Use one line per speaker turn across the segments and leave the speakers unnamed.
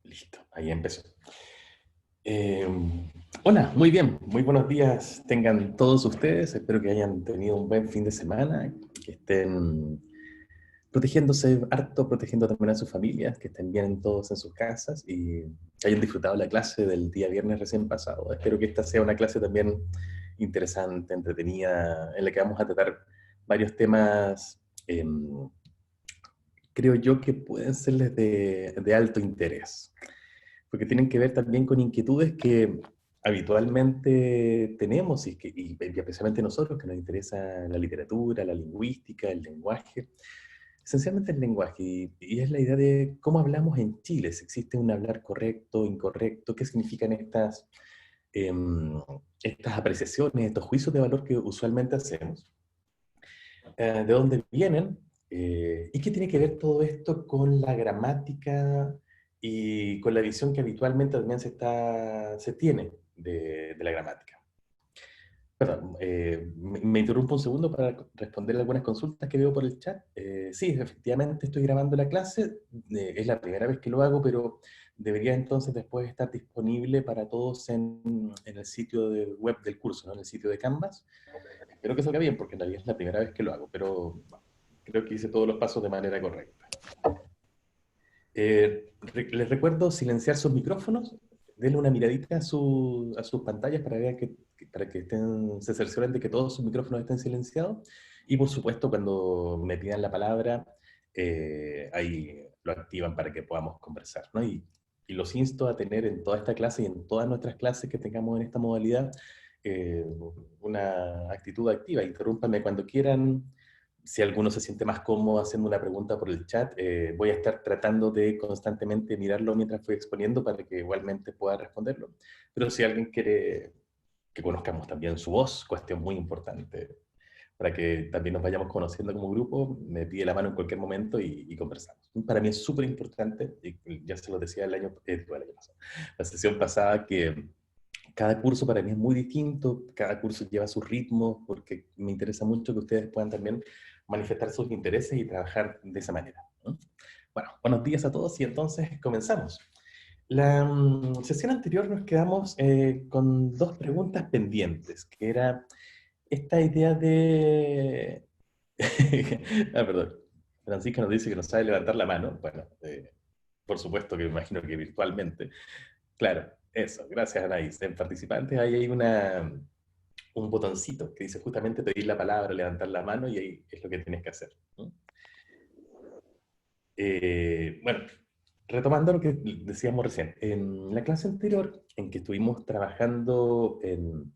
Listo, ahí empezó. Eh, Hola, muy bien, muy buenos días tengan todos ustedes. Espero que hayan tenido un buen fin de semana, que estén protegiéndose harto, protegiendo también a sus familias, que estén bien todos en sus casas y que hayan disfrutado la clase del día viernes recién pasado. Espero que esta sea una clase también interesante, entretenida, en la que vamos a tratar varios temas, creo yo, que pueden serles de alto interés, porque tienen que ver también con inquietudes que habitualmente tenemos y especialmente nosotros que nos interesa la literatura, la lingüística, el lenguaje, esencialmente el lenguaje, y es la idea de cómo hablamos en Chile, si existe un hablar correcto, incorrecto, qué significan em, estas apreciaciones, estos juicios de valor que usualmente hacemos, de dónde vienen, y qué tiene que ver todo esto con la gramática y con la visión que habitualmente también se tiene de la gramática. Perdón, me interrumpo un segundo para responder algunas consultas que veo por el chat. Sí, efectivamente estoy grabando la clase, es la primera vez que lo hago, pero debería entonces después estar disponible para todos en el sitio de web del curso, ¿no? En el sitio de Canvas. Espero que salga bien, porque en realidad es la primera vez que lo hago, pero bueno, creo que hice todos los pasos de manera correcta. Les recuerdo silenciar sus micrófonos, denle una miradita a sus pantallas para, para que se cercioren de que todos sus micrófonos estén silenciados. Y por supuesto, cuando me pidan la palabra, ahí lo activan para que podamos conversar, ¿no? Y los insto a tener en toda esta clase y en todas nuestras clases que tengamos en esta modalidad eh, una actitud activa. Interrúmpanme cuando quieran. Si alguno se siente más cómodo haciendo una pregunta por el chat, voy a estar tratando de constantemente mirarlo mientras voy exponiendo para que igualmente pueda responderlo. Pero si alguien quiere que conozcamos también su voz, cuestión muy importante, para que también nos vayamos conociendo como grupo, me pide la mano en cualquier momento y conversamos. Para mí es súper importante, y ya se lo decía el año pasado, la sesión pasada, que cada curso para mí es muy distinto, cada curso lleva su ritmo, porque me interesa mucho que ustedes puedan también manifestar sus intereses y trabajar de esa manera, ¿no? Bueno, buenos días a todos y entonces comenzamos. La sesión anterior nos quedamos con dos preguntas pendientes, que era esta idea de... ah, perdón. Francisca nos dice que no sabe levantar la mano. Bueno, por supuesto que me imagino que virtualmente. Claro, eso, gracias Anaís. En participantes ahí hay un botoncito que dice justamente pedir la palabra, levantar la mano y ahí es lo que tienes que hacer, ¿no? Bueno, retomando lo que decíamos recién, en la clase anterior en que estuvimos trabajando en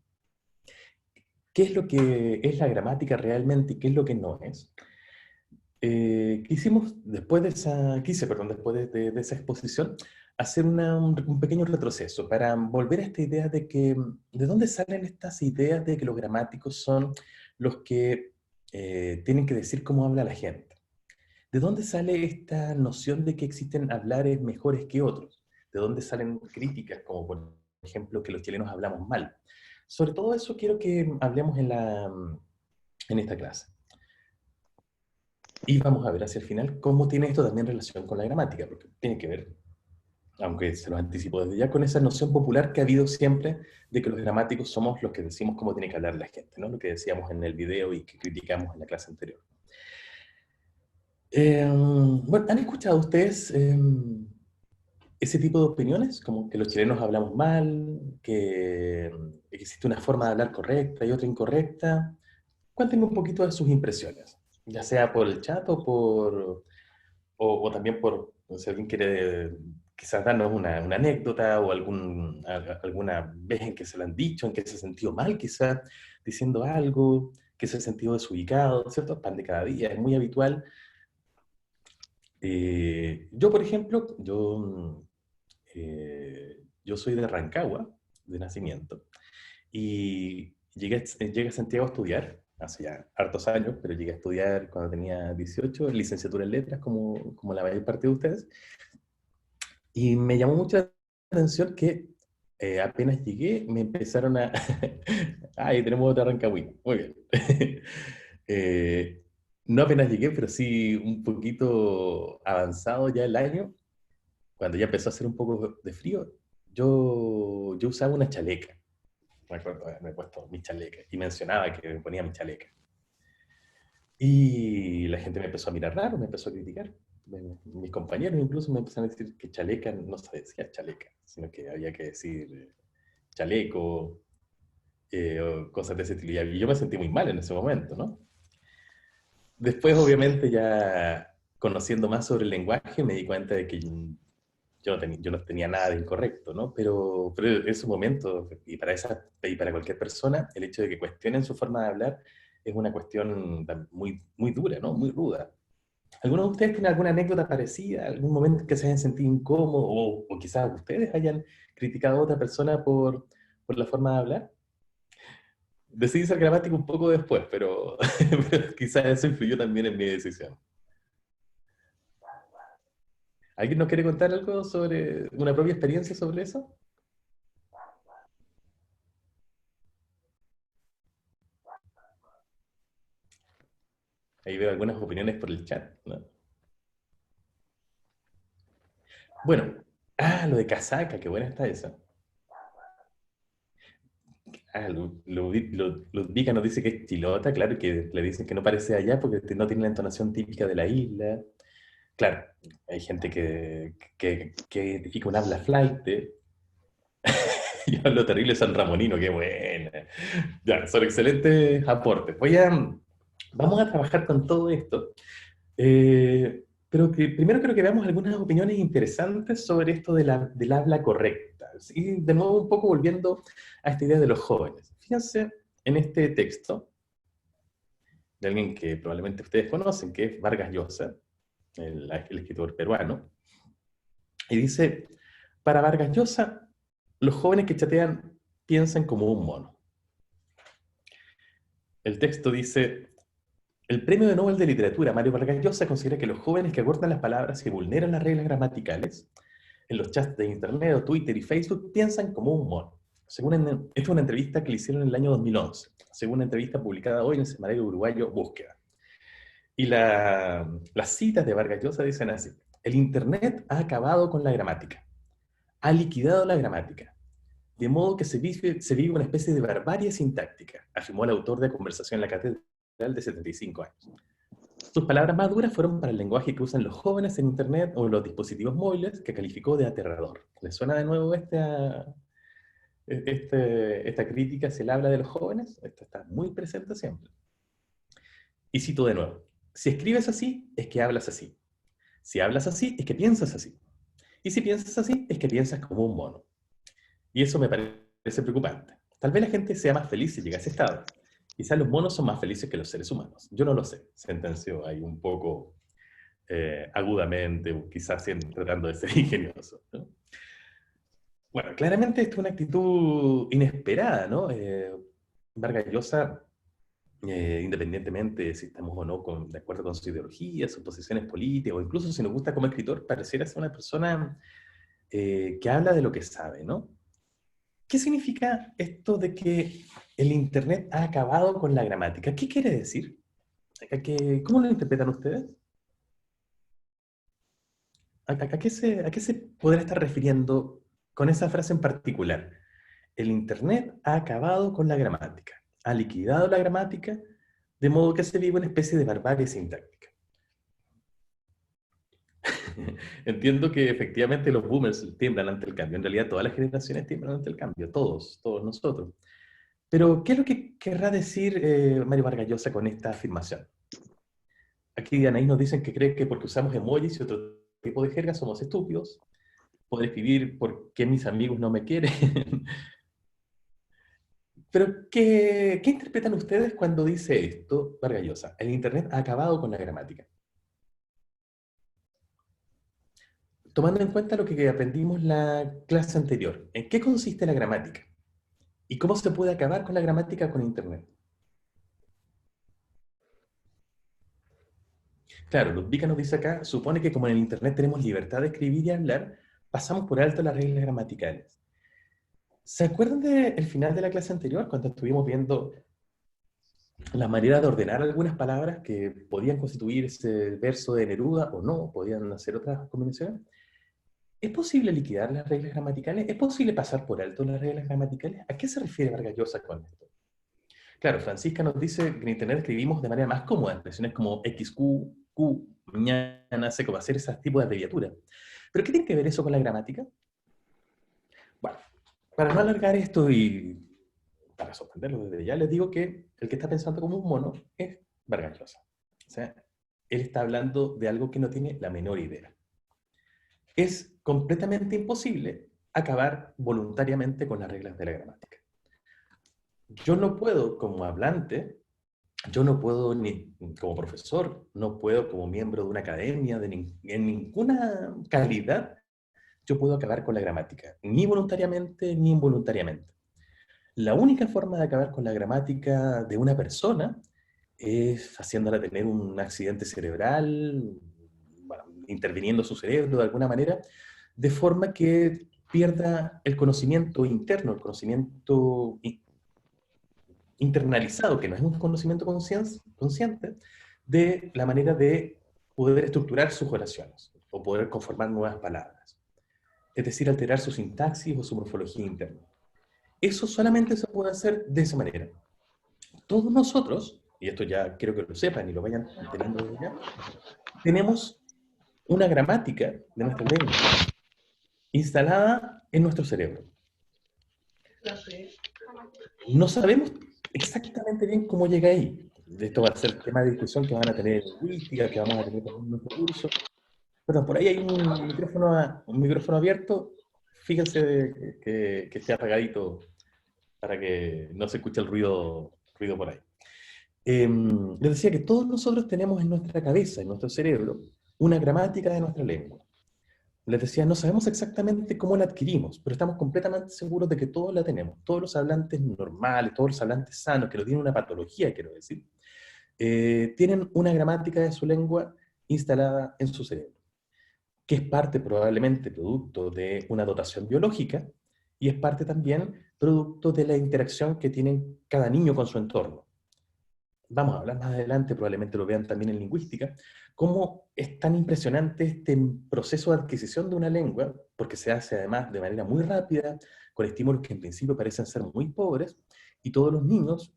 qué es lo que es la gramática realmente y qué es lo que no es, quisimos, después de esa exposición, hacer un pequeño retroceso para volver a esta idea de que, ¿de dónde salen estas ideas de que los gramáticos son los que tienen que decir cómo habla la gente? ¿De dónde sale esta noción de que existen hablares mejores que otros? ¿De dónde salen críticas como, por ejemplo, que los chilenos hablamos mal? Sobre todo eso quiero que hablemos en esta clase. Y vamos a ver hacia el final cómo tiene esto también relación con la gramática, porque tiene que ver, aunque se los anticipo desde ya, con esa noción popular que ha habido siempre de que los gramáticos somos los que decimos cómo tiene que hablar la gente, ¿no? Lo que decíamos en el video y que criticamos en la clase anterior. Bueno, ¿han escuchado ustedes ese tipo de opiniones? Como que los chilenos hablamos mal, que existe una forma de hablar correcta y otra incorrecta. Cuéntenme un poquito de sus impresiones, ya sea por el chat o también por, no sé, si alguien quiere quizás darnos una anécdota o alguna vez en que se lo han dicho, en que se ha sentido mal quizás diciendo algo, que se ha sentido desubicado, ¿cierto? Pan de cada día, es muy habitual. Yo, por ejemplo, yo soy de Rancagua, de nacimiento, y llegué a Santiago a estudiar, hace ya hartos años, pero llegué a estudiar cuando tenía 18, licenciatura en letras, como la mayor parte de ustedes, y me llamó mucho la atención que apenas llegué, me empezaron a... Ay, tenemos otra Rancagüina, muy bien. No apenas llegué, pero sí un poquito avanzado ya el año, cuando ya empezó a hacer un poco de frío, yo usaba una chaleca. Me acuerdo de haberme puesto mi chaleca y mencionaba que me ponía mi chaleca. Y la gente me empezó a mirar raro, me empezó a criticar. Mis compañeros incluso me empezaron a decir que chaleca no se decía chaleca, sino que había que decir chaleco, o cosas de ese estilo. Y yo me sentí muy mal en ese momento, ¿no? Después, obviamente, ya conociendo más sobre el lenguaje, me di cuenta de que yo no tenía nada de incorrecto, ¿no? Pero en su momento, y para cualquier persona, el hecho de que cuestionen su forma de hablar es una cuestión muy, muy dura, ¿no? Muy ruda. ¿Alguno de ustedes tiene alguna anécdota parecida? ¿Algún momento en que se hayan sentido incómodos? O quizás ustedes hayan criticado a otra persona por la forma de hablar. Decidí ser gramático un poco después, pero, pero quizás eso influyó también en mi decisión. ¿Alguien nos quiere contar algo sobre una propia experiencia sobre eso? Ahí veo algunas opiniones por el chat, ¿no? Bueno, lo de casaca, qué buena está esa. Ludvika nos dice que es chilota, claro, que le dicen que no parece allá porque no tiene la entonación típica de la isla. Claro, hay gente que identifica un habla flight. Yo hablo terrible sanramonino, qué buena. Ya, son excelentes aportes. Vamos a trabajar con todo esto. Pero primero creo que veamos algunas opiniones interesantes sobre esto del habla correcta. Y de nuevo un poco volviendo a esta idea de los jóvenes. Fíjense en este texto de alguien que probablemente ustedes conocen, que es Vargas Llosa, el escritor peruano, y dice, para Vargas Llosa, los jóvenes que chatean piensan como un mono. El texto dice, el premio de Nobel de Literatura, Mario Vargas Llosa, considera que los jóvenes que acortan las palabras y vulneran las reglas gramaticales en los chats de Internet o Twitter y Facebook piensan como un mono. Esta es una entrevista que le hicieron en el año 2011, según una entrevista publicada hoy en el semanario uruguayo Búsqueda. Y las citas de Vargas Llosa dicen así, el Internet ha acabado con la gramática, ha liquidado la gramática, de modo que se vive una especie de barbarie sintáctica, afirmó el autor de Conversación en la Catedral de 75 años. Sus palabras más duras fueron para el lenguaje que usan los jóvenes en Internet o en los dispositivos móviles, que calificó de aterrador. ¿Les suena de nuevo esta crítica si él habla de los jóvenes? Esto está muy presente siempre. Y cito de nuevo, si escribes así, es que hablas así. Si hablas así, es que piensas así. Y si piensas así, es que piensas como un mono. Y eso me parece preocupante. Tal vez la gente sea más feliz si llega a ese estado. Quizás los monos son más felices que los seres humanos. Yo no lo sé, sentenció ahí un poco agudamente, o quizás tratando de ser ingenioso, ¿no? Bueno, claramente esto es una actitud inesperada, ¿no? Vargas Llosa, independientemente de si estamos o no de acuerdo con su ideología, sus posiciones políticas, o incluso si nos gusta como escritor, pareciera ser una persona que habla de lo que sabe, ¿no? ¿Qué significa esto de que el Internet ha acabado con la gramática? ¿Qué quiere decir? ¿Cómo lo interpretan ustedes? A qué se podrá estar refiriendo con esa frase en particular? El Internet ha acabado con la gramática, ha liquidado la gramática, de modo que se vive una especie de barbarie sintáctica. Entiendo que efectivamente los boomers tiemblan ante el cambio. En realidad todas las generaciones tiemblan ante el cambio, todos nosotros. Pero, ¿qué es lo que querrá decir Mario Vargas Llosa con esta afirmación? Aquí Anaís nos dicen que cree que porque usamos emojis y otro tipo de jerga somos estúpidos. Poder escribir por qué mis amigos no me quieren. Pero, ¿qué interpretan ustedes cuando dice esto, Vargas Llosa? El Internet ha acabado con la gramática. Tomando en cuenta lo que aprendimos en la clase anterior, ¿en qué consiste la gramática? ¿Y cómo se puede acabar con la gramática con Internet? Claro, Ludvika nos dice acá, supone que como en el Internet tenemos libertad de escribir y hablar, pasamos por alto las reglas gramaticales. ¿Se acuerdan del final de la clase anterior, cuando estuvimos viendo la manera de ordenar algunas palabras que podían constituir ese verso de Neruda o no, podían hacer otras combinaciones? ¿Es posible liquidar las reglas gramaticales? ¿Es posible pasar por alto las reglas gramaticales? ¿A qué se refiere Vargas Llosa con esto? Claro, Francisca nos dice que en Internet escribimos de manera más cómoda, expresiones como XQ, Q, mañana, sé cómo hacer ese tipo de abreviaturas. ¿Pero qué tiene que ver eso con la gramática? Bueno, para no alargar esto y para sorprenderlo desde ya, les digo que el que está pensando como un mono es Vargas Llosa. O sea, él está hablando de algo que no tiene la menor idea. Es completamente imposible acabar voluntariamente con las reglas de la gramática. Yo no puedo, como hablante, yo no puedo ni como profesor, no puedo como miembro de una academia, en ninguna calidad, yo puedo acabar con la gramática, ni voluntariamente ni involuntariamente. La única forma de acabar con la gramática de una persona es haciéndola tener un accidente cerebral, bueno, interviniendo su cerebro de alguna manera, de forma que pierda el conocimiento interno, el conocimiento internalizado, que no es un conocimiento consciente, de la manera de poder estructurar sus oraciones o poder conformar nuevas palabras. Es decir, alterar su sintaxis o su morfología interna. Eso solamente se puede hacer de esa manera. Todos nosotros, y esto ya quiero que lo sepan y lo vayan teniendo desde ya, tenemos una gramática de nuestra lengua instalada en nuestro cerebro. No sabemos exactamente bien cómo llega ahí. Esto va a ser tema de discusión que van a tener en lingüística, que vamos a tener también en nuestro curso. Perdón, por ahí hay un micrófono abierto. Fíjense que esté apagadito para que no se escuche el ruido por ahí. Les decía que todos nosotros tenemos en nuestra cabeza, en nuestro cerebro, una gramática de nuestra lengua. Les decía, no sabemos exactamente cómo la adquirimos, pero estamos completamente seguros de que todos la tenemos. Todos los hablantes normales, todos los hablantes sanos, que no tienen una patología, quiero decir, tienen una gramática de su lengua instalada en su cerebro, que es parte probablemente producto de una dotación biológica y es parte también producto de la interacción que tienen cada niño con su entorno. Vamos a hablar más adelante, probablemente lo vean también en lingüística, cómo es tan impresionante este proceso de adquisición de una lengua, porque se hace además de manera muy rápida, con estímulos que en principio parecen ser muy pobres, y todos los niños,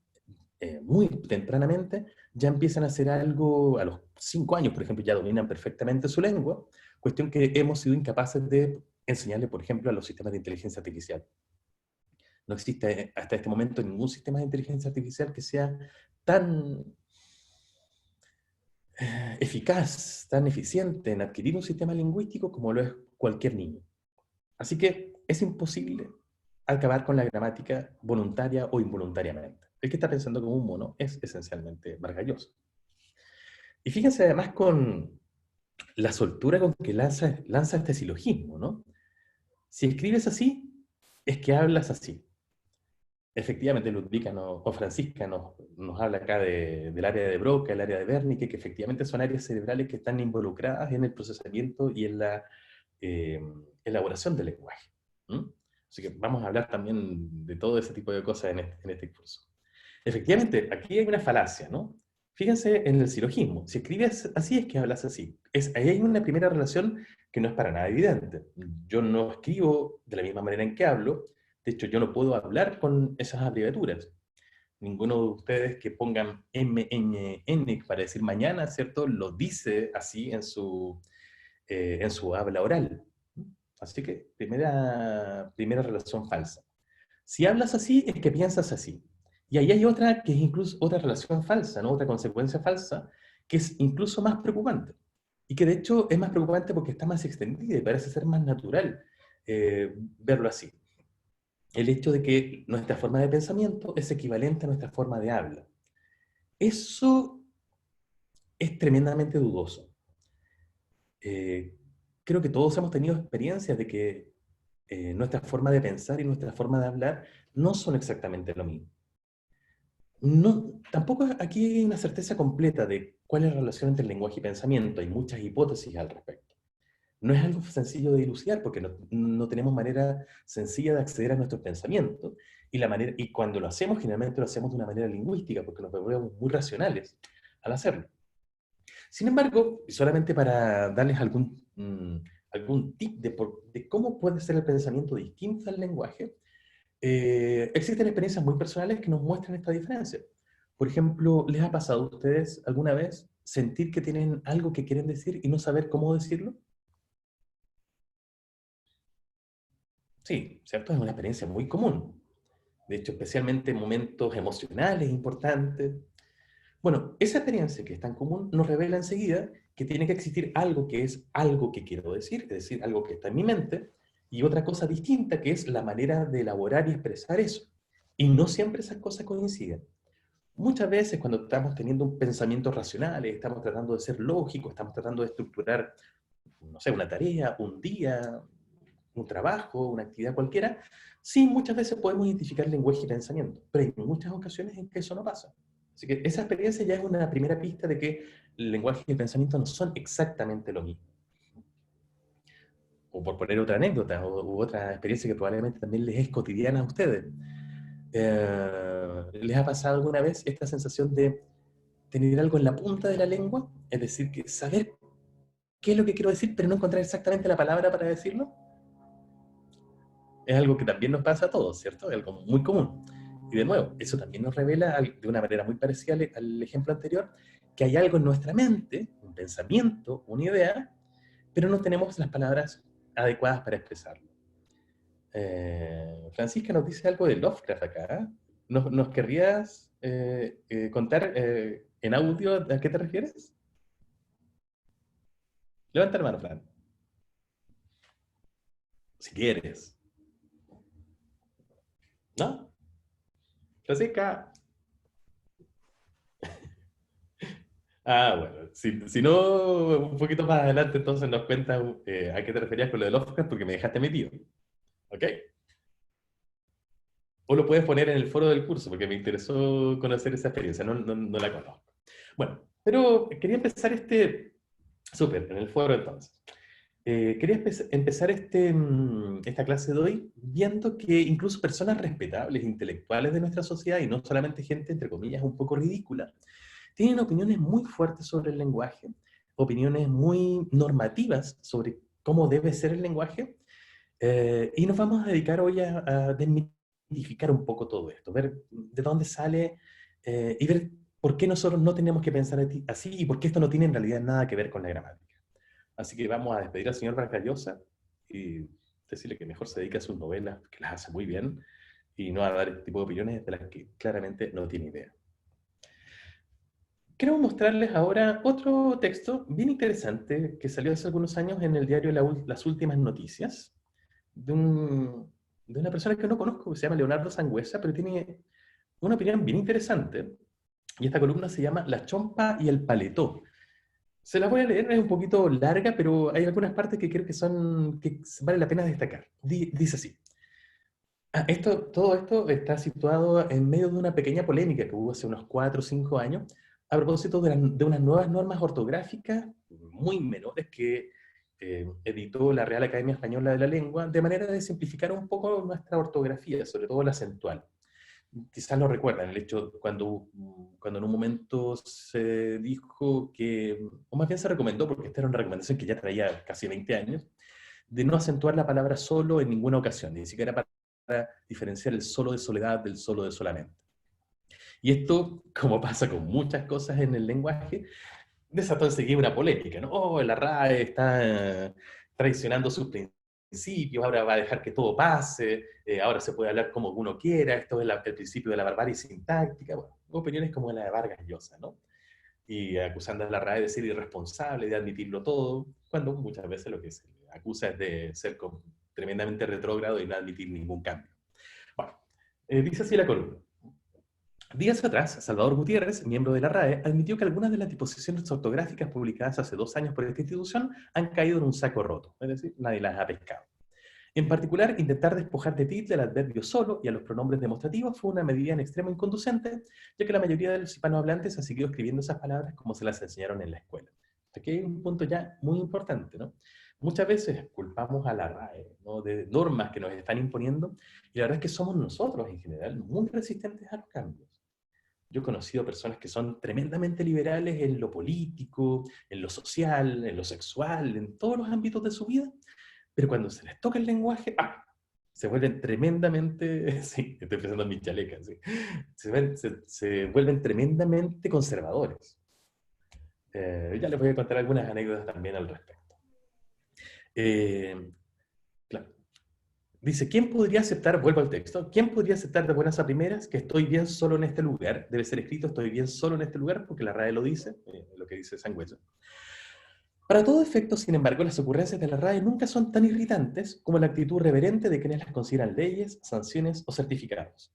muy tempranamente, ya empiezan a hacer algo, a los 5 años, por ejemplo, ya dominan perfectamente su lengua, cuestión que hemos sido incapaces de enseñarle, por ejemplo, a los sistemas de inteligencia artificial. No existe hasta este momento ningún sistema de inteligencia artificial que sea tan eficaz, tan eficiente en adquirir un sistema lingüístico como lo es cualquier niño. Así que es imposible acabar con la gramática voluntaria o involuntariamente. El que está pensando como un mono es esencialmente Vargas Llosa. Y fíjense además con la soltura con que lanza este silogismo, ¿no? Si escribes así, es que hablas así. Efectivamente, Ludwika o Francisca nos habla acá del área de Broca, el área de Wernicke, que efectivamente son áreas cerebrales que están involucradas en el procesamiento y en la eh, elaboración del lenguaje. ¿Mm? Así que vamos a hablar también de todo ese tipo de cosas en este curso. Efectivamente, aquí hay una falacia, ¿no? Fíjense en el silogismo. Si escribes así, es que hablas así. Ahí hay una primera relación que no es para nada evidente. Yo no escribo de la misma manera en que hablo. De hecho, yo no puedo hablar con esas abreviaturas. Ninguno de ustedes que pongan MNN para decir mañana, ¿cierto? Lo dice así en su habla oral. Así que, primera relación falsa. Si hablas así, es que piensas así. Y ahí hay otra que es incluso otra relación falsa, ¿no? Otra consecuencia falsa, que es incluso más preocupante. Y que de hecho es más preocupante porque está más extendida y parece ser más natural verlo así. El hecho de que nuestra forma de pensamiento es equivalente a nuestra forma de habla. Eso es tremendamente dudoso. Eh, Creo que todos hemos tenido experiencias de que nuestra forma de pensar y nuestra forma de hablar no son exactamente lo mismo. No, tampoco aquí hay una certeza completa de cuál es la relación entre el lenguaje y pensamiento. Hay muchas hipótesis al respecto. No es algo sencillo de dilucidar porque no tenemos manera sencilla de acceder a nuestros pensamientos y cuando lo hacemos, generalmente lo hacemos de una manera lingüística porque nos volvemos muy racionales al hacerlo. Sin embargo, y solamente para darles algún tip de cómo puede ser el pensamiento distinto al lenguaje, existen experiencias muy personales que nos muestran esta diferencia. Por ejemplo, ¿les ha pasado a ustedes alguna vez sentir que tienen algo que quieren decir y no saber cómo decirlo? Sí, ¿cierto? Es una experiencia muy común. De hecho, especialmente en momentos emocionales importantes. Bueno, esa experiencia que es tan común nos revela enseguida que tiene que existir algo que es algo que quiero decir, es decir, algo que está en mi mente, y otra cosa distinta que es la manera de elaborar y expresar eso. Y no siempre esas cosas coinciden. Muchas veces cuando estamos teniendo un pensamiento racional, estamos tratando de ser lógicos, estamos tratando de estructurar, no sé, una tarea, un día, un trabajo, una actividad cualquiera, sí, muchas veces podemos identificar lenguaje y pensamiento, pero hay muchas ocasiones en que eso no pasa. Así que esa experiencia ya es una primera pista de que el lenguaje y el pensamiento no son exactamente lo mismo. O por poner otra anécdota u otra experiencia que probablemente también les es cotidiana a ustedes. ¿Les ha pasado alguna vez esta sensación de tener algo en la punta de la lengua? Es decir, que saber qué es lo que quiero decir, pero no encontrar exactamente la palabra para decirlo. Es algo que también nos pasa a todos, ¿cierto? Es algo muy común. Y de nuevo, eso también nos revela, de una manera muy parecida al ejemplo anterior, que hay algo en nuestra mente, un pensamiento, una idea, pero no tenemos las palabras adecuadas para expresarlo. Francisca nos dice algo de Lovecraft acá. ¿Nos querrías contar en audio a qué te refieres? Levanta la mano, Fran, si quieres. ¿No? Francisca. Ah, bueno, si no, un poquito más adelante entonces nos cuentas a qué te referías con lo de Lovecraft porque me dejaste metido, ¿ok? O lo puedes poner en el foro del curso porque me interesó conocer esa experiencia, no la conozco. Bueno, pero quería empezar súper, en el foro entonces. Quería empezar esta clase de hoy viendo que incluso personas respetables, intelectuales de nuestra sociedad, y no solamente gente, entre comillas, un poco ridícula, tienen opiniones muy fuertes sobre el lenguaje, opiniones muy normativas sobre cómo debe ser el lenguaje, y nos vamos a dedicar hoy a desmitificar un poco todo esto, ver de dónde sale y ver por qué nosotros no tenemos que pensar así y por qué esto no tiene en realidad nada que ver con la gramática. Así que vamos a despedir al señor Vargas Llosa y decirle que mejor se dedique a sus novelas, que las hace muy bien, y no a dar este tipo de opiniones de las que claramente no tiene idea. Quiero mostrarles ahora otro texto bien interesante que salió hace algunos años en el diario Las Últimas Noticias, de, de una persona que no conozco, que se llama Leonardo Sangüesa, pero tiene una opinión bien interesante. Y esta columna se llama La Chompa y el Paletó. Se la voy a leer, es un poquito larga, pero hay algunas partes que creo que vale la pena destacar. Dice así. Todo esto está situado en medio de una pequeña polémica que hubo hace unos 4 o 5 años a propósito de unas nuevas normas ortográficas muy menores que editó la Real Academia Española de la Lengua de manera de simplificar un poco nuestra ortografía, sobre todo la acentual. Quizás lo recuerdan, el hecho cuando en un momento se dijo que, o más bien se recomendó, porque esta era una recomendación que ya traía casi 20 años, de no acentuar la palabra solo en ninguna ocasión, ni siquiera para diferenciar el solo de soledad del solo de solamente. Y esto, como pasa con muchas cosas en el lenguaje, desató enseguida una polémica, ¿no? Oh, la RAE está traicionando sus principios, ahora va a dejar que todo pase, ahora se puede hablar como uno quiera, esto es el principio de la barbarie sintáctica, bueno, opiniones como la de Vargas Llosa, ¿no? Y acusando a la RAE de ser irresponsable, de admitirlo todo, cuando muchas veces lo que se acusa es de ser tremendamente retrógrado y no admitir ningún cambio. Bueno, dice así la columna. Días atrás, Salvador Gutiérrez, miembro de la RAE, admitió que algunas de las disposiciones ortográficas publicadas hace 2 años por esta institución han caído en un saco roto, es decir, nadie las ha pescado. En particular, intentar despojar de tilde al adverbio solo y a los pronombres demostrativos fue una medida en extremo inconducente, ya que la mayoría de los hispanohablantes han seguido escribiendo esas palabras como se las enseñaron en la escuela. Aquí hay un punto ya muy importante, ¿no? Muchas veces culpamos a la RAE, ¿no?, de normas que nos están imponiendo, y la verdad es que somos nosotros en general muy resistentes a los cambios. Yo he conocido personas que son tremendamente liberales en lo político, en lo social, en lo sexual, en todos los ámbitos de su vida, pero cuando se les toca el lenguaje, ¡ah! Se vuelven tremendamente, sí, estoy pensando en mis chalecas, sí, se vuelven tremendamente conservadores. Ya les voy a contar algunas anécdotas también al respecto. Eh, claro. Dice, ¿quién podría aceptar, vuelvo al texto, quién podría aceptar de buenas a primeras que estoy bien solo en este lugar? Debe ser escrito, estoy bien solo en este lugar, porque la RAE lo dice, lo que dice Sangüesa. Para todo efecto, sin embargo, las ocurrencias de la RAE nunca son tan irritantes como la actitud reverente de quienes las consideran leyes, sanciones o certificados.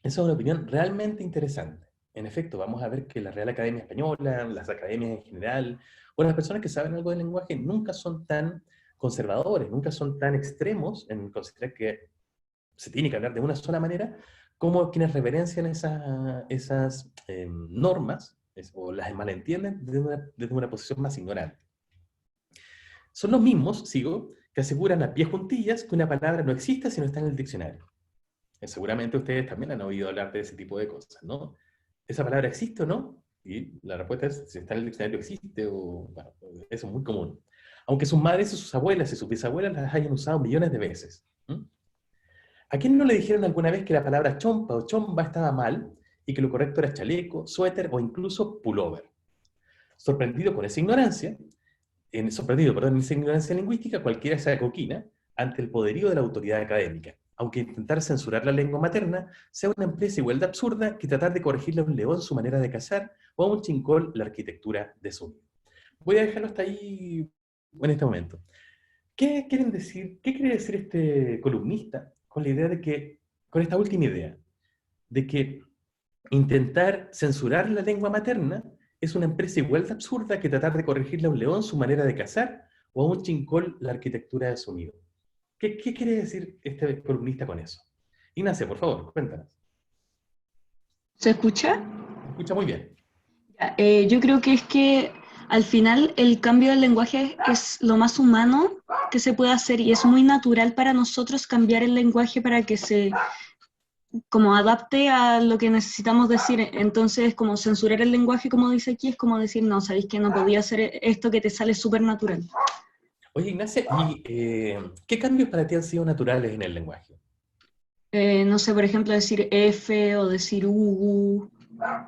Esa es una opinión realmente interesante. En efecto, vamos a ver que la Real Academia Española, las academias en general, o las personas que saben algo del lenguaje, nunca son tan conservadores, nunca son tan extremos en considerar que se tiene que hablar de una sola manera, como quienes reverencian esas normas o las malentienden desde una posición más ignorante. Son los mismos, sigo, que aseguran a pie juntillas que una palabra no existe si no está en el diccionario. Seguramente ustedes también han oído hablar de ese tipo de cosas, ¿no? ¿Esa palabra existe o no? Y la respuesta es, si está en el diccionario existe, o bueno, eso es muy común. Aunque sus madres y sus abuelas y sus bisabuelas las hayan usado millones de veces. ¿Mm? ¿A quién no le dijeron alguna vez que la palabra chompa o chomba estaba mal y que lo correcto era chaleco, suéter o incluso pullover? Sorprendido con esa ignorancia, en esa ignorancia lingüística, cualquiera se acoquina ante el poderío de la autoridad académica, aunque intentar censurar la lengua materna sea una empresa igual de absurda que tratar de corregirle a un león su manera de cazar o a un chincol la arquitectura de su nido. Voy a dejarlo hasta ahí en este momento. ¿Qué quieren decir? ¿Qué quiere decir este columnista con la idea de que, con esta última idea, de que intentar censurar la lengua materna es una empresa igual de absurda que tratar de corregirle a un león su manera de cazar o a un chincol la arquitectura de su nido? ¿Qué quiere decir este columnista con eso? Ignacia, por favor, cuéntanos.
¿Se escucha?
Escucha muy bien.
Yo creo que es que al final el cambio del lenguaje es lo más humano que se puede hacer y es muy natural para nosotros cambiar el lenguaje para que se como adapte a lo que necesitamos decir. Entonces, como censurar el lenguaje, como dice aquí, es como decir, no, sabéis que no podía hacer esto que te sale súper natural.
Oye, Ignacia, ¿y qué cambios para ti han sido naturales en el lenguaje?
No sé, por ejemplo, decir F o decir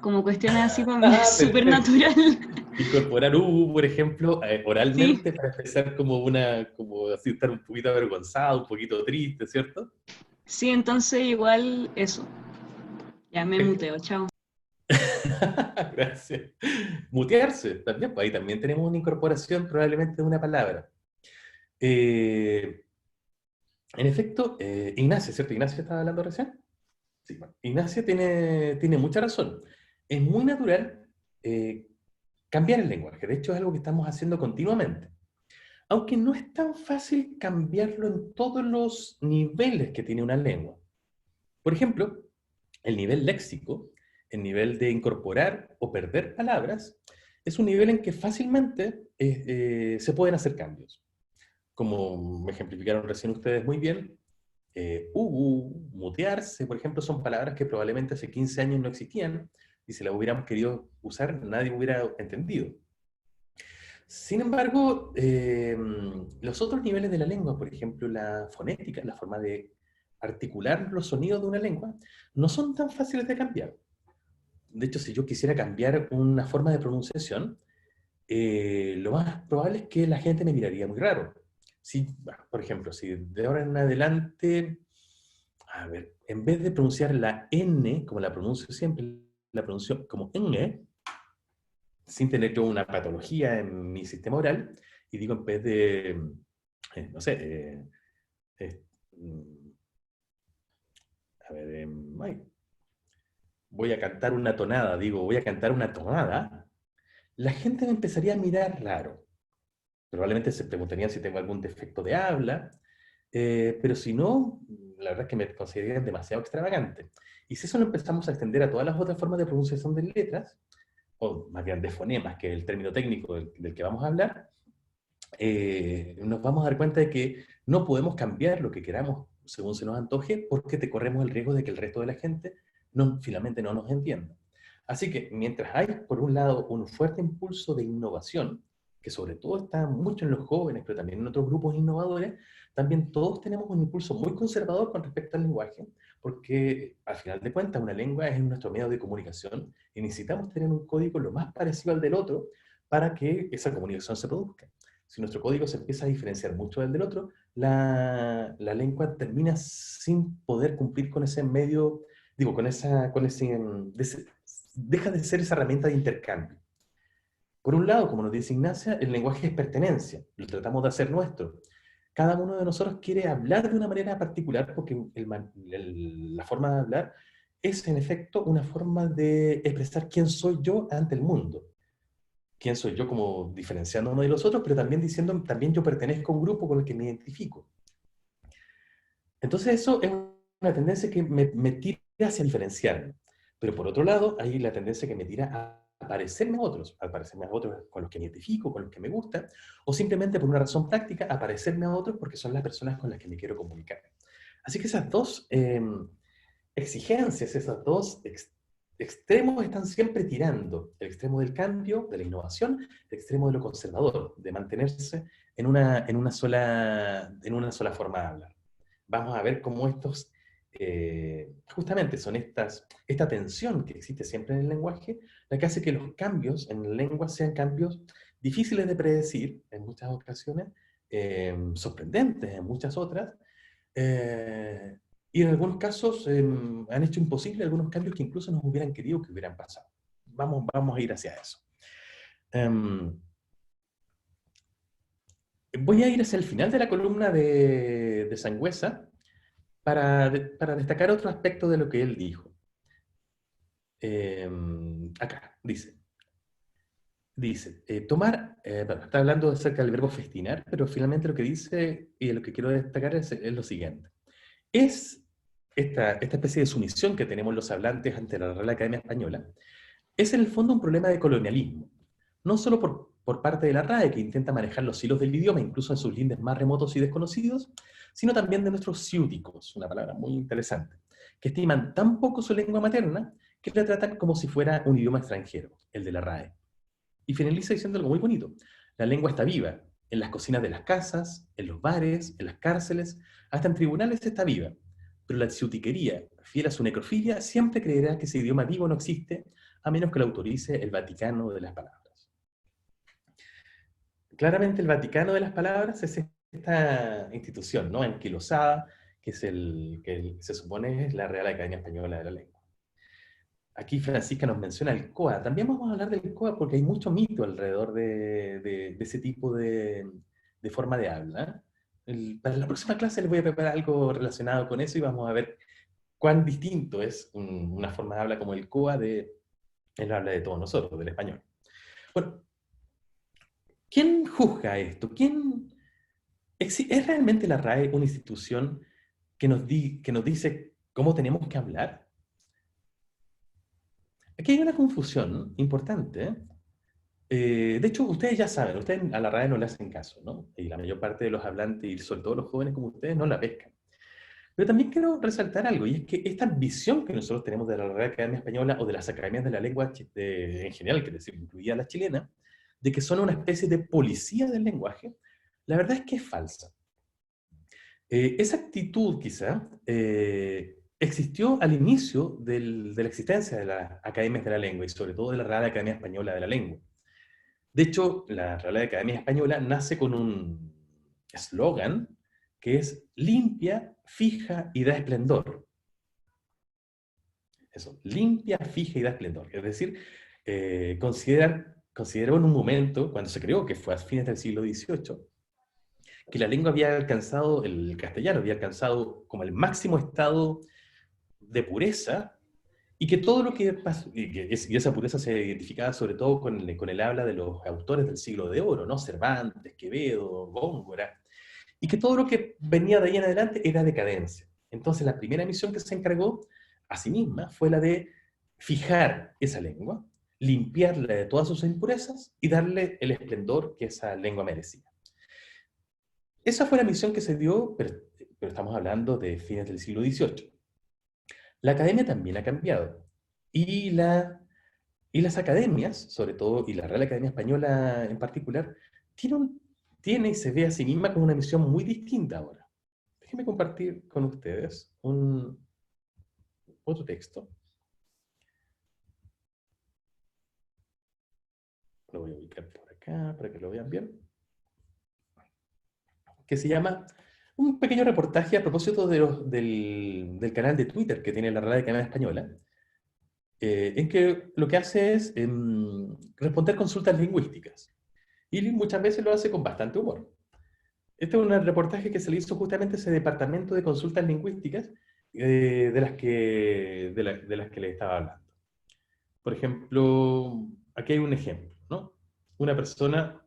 como cuestiones así para mí es
Ah,
súper
perfecto.
natural.
Incorporar por ejemplo,
Sí,
oralmente para expresar como así estar un poquito avergonzado, un poquito triste, ¿cierto?
sí, entonces igual eso. Ya me muteo, chao.
Gracias. Mutearse, también, pues ahí también tenemos una incorporación probablemente de una palabra. Eh, en efecto, Ignacia, ¿cierto? ¿Ignacia estaba hablando recién? Sí, bueno, Ignacia tiene mucha razón. Es muy natural eh, cambiar el lenguaje. De hecho, es algo que estamos haciendo continuamente. Aunque no es tan fácil cambiarlo en todos los niveles que tiene una lengua. Por ejemplo, el nivel léxico, el nivel de incorporar o perder palabras, es un nivel en que fácilmente se pueden hacer cambios. Como me ejemplificaron recién ustedes muy bien, mutearse, por ejemplo, son palabras que probablemente hace 15 años no existían y si las hubiéramos querido usar, nadie hubiera entendido. Sin embargo, los otros niveles de la lengua, por ejemplo, la fonética, la forma de articular los sonidos de una lengua, no son tan fáciles de cambiar. De hecho, si yo quisiera cambiar una forma de pronunciación, lo más probable es que la gente me miraría muy raro. Si, bueno, por ejemplo, si de ahora en adelante, a ver, en vez de pronunciar la N, como la pronuncio siempre, la pronuncio como N, sin tener yo una patología en mi sistema oral, y digo en vez de, no sé, eh, mm, a ver, ay, voy a cantar una tonada, digo, voy a cantar una tonada, la gente me empezaría a mirar raro. Probablemente se preguntarían si tengo algún defecto de habla, pero si no, la verdad es que me considerarían demasiado extravagante. Y si eso lo empezamos a extender a todas las otras formas de pronunciación de letras, o más bien de fonemas, que es el término técnico del que vamos a hablar, nos vamos a dar cuenta de que no podemos cambiar lo que queramos según se nos antoje, porque te corremos el riesgo de que el resto de la gente finalmente no nos entienda. Así que mientras hay, por un lado, un fuerte impulso de innovación, que sobre todo está mucho en los jóvenes, pero también en otros grupos innovadores, también todos tenemos un impulso muy conservador con respecto al lenguaje, porque al final de cuentas una lengua es nuestro medio de comunicación y necesitamos tener un código lo más parecido al del otro para que esa comunicación se produzca. Si nuestro código se empieza a diferenciar mucho del otro, la lengua termina sin poder cumplir con ese medio, digo, deja de ser esa herramienta de intercambio. Por un lado, como nos dice Ignacia, el lenguaje es pertenencia, lo tratamos de hacer nuestro. Cada uno de nosotros quiere hablar de una manera particular porque la forma de hablar es en efecto una forma de expresar quién soy yo ante el mundo. Quién soy yo como diferenciándome de los otros, pero también diciendo, también yo pertenezco a un grupo con el que me identifico. Entonces eso es una tendencia que me tira hacia diferenciarme. Pero por otro lado, hay la tendencia que me tira a parecerme a otros con los que me identifico, con los que me gusta, o simplemente por una razón práctica, a parecerme a otros porque son las personas con las que me quiero comunicar. Así que esas dos exigencias, esos dos extremos están siempre tirando. El extremo del cambio, de la innovación, el extremo de lo conservador, de mantenerse en una sola forma de hablar. Vamos a ver cómo estos, justamente son esta tensión que existe siempre en el lenguaje, la que hace que los cambios en la lengua sean cambios difíciles de predecir en muchas ocasiones, sorprendentes en muchas otras, eh, y en algunos casos han hecho imposible algunos cambios que incluso nos hubieran querido que hubieran pasado. Vamos a ir hacia eso. Voy a ir hacia el final de la columna de Sangüesa para destacar otro aspecto de lo que él dijo. Acá, dice bueno, está hablando acerca del verbo festinar, pero finalmente lo que dice y lo que quiero destacar es lo siguiente. Es esta especie de sumisión que tenemos los hablantes ante la Real Academia Española, es en el fondo un problema de colonialismo, no solo por parte de la RAE, que intenta manejar los hilos del idioma, incluso en sus lindes más remotos y desconocidos, sino también de nuestros ciúticos, una palabra muy interesante, que estiman tan poco su lengua materna que la tratan como si fuera un idioma extranjero, el de la RAE. Y finaliza diciendo algo muy bonito. La lengua está viva, en las cocinas de las casas, en los bares, en las cárceles, hasta en tribunales está viva. Pero la ciutiquería, fiel a su necrofilia, siempre creerá que ese idioma vivo no existe, a menos que lo autorice el Vaticano de las Palabras. Claramente el Vaticano de las Palabras es esta institución, ¿no?, anquilosada, que se supone es la Real Academia Española de la Lengua. Aquí Francisca nos menciona el COA. También vamos a hablar del COA porque hay mucho mito alrededor de ese tipo de forma de habla. Para la próxima clase les voy a preparar algo relacionado con eso y vamos a ver cuán distinto es una forma de habla como el COA el habla de todos nosotros, del español. Bueno, ¿quién juzga esto? ¿Es realmente la RAE una institución que nos dice cómo tenemos que hablar? Aquí hay una confusión importante. De hecho, ustedes ya saben, ustedes a la RAE no le hacen caso, ¿no? Y la mayor parte de los hablantes, y sobre todo los jóvenes como ustedes, no la pescan. Pero también quiero resaltar algo, y es que esta visión que nosotros tenemos de la Real Academia Española, o de las academias de la lengua en general, que decir, incluida la chilena, de que son una especie de policía del lenguaje, la verdad es que es falsa. Esa actitud, quizá, existió al inicio de la existencia de las academias de la lengua, y sobre todo de la Real Academia Española de la Lengua. De hecho, la Real Academia Española nace con un eslogan que es limpia, fija y da esplendor. Eso, limpia, fija y da esplendor. Es decir, consideró en un momento, cuando se creó, que fue a fines del siglo XVIII, que la lengua había alcanzado, el castellano había alcanzado como el máximo estado de pureza, y que todo lo que pasó, y esa pureza se identificaba sobre todo con el habla de los autores del siglo de oro, ¿no? Cervantes, Quevedo, Góngora, y que todo lo que venía de ahí en adelante era decadencia. Entonces la primera misión que se encargó a sí misma fue la de fijar esa lengua, limpiarla de todas sus impurezas y darle el esplendor que esa lengua merecía. Esa fue la misión que se dio, pero estamos hablando de fines del siglo XVIII. La academia también ha cambiado. Y las academias, sobre todo, y la Real Academia Española en particular, tiene y se ve a sí misma con una misión muy distinta ahora. Déjenme compartir con ustedes otro texto. Lo voy a ubicar por acá para que lo vean bien. Que se llama un pequeño reportaje a propósito del canal de Twitter que tiene la Radio Academia Española, en que lo que hace es responder consultas lingüísticas. Y muchas veces lo hace con bastante humor. Este es un reportaje que se le hizo justamente a ese departamento de consultas lingüísticas de las que le estaba hablando. Por ejemplo, aquí hay un ejemplo, ¿no? Una persona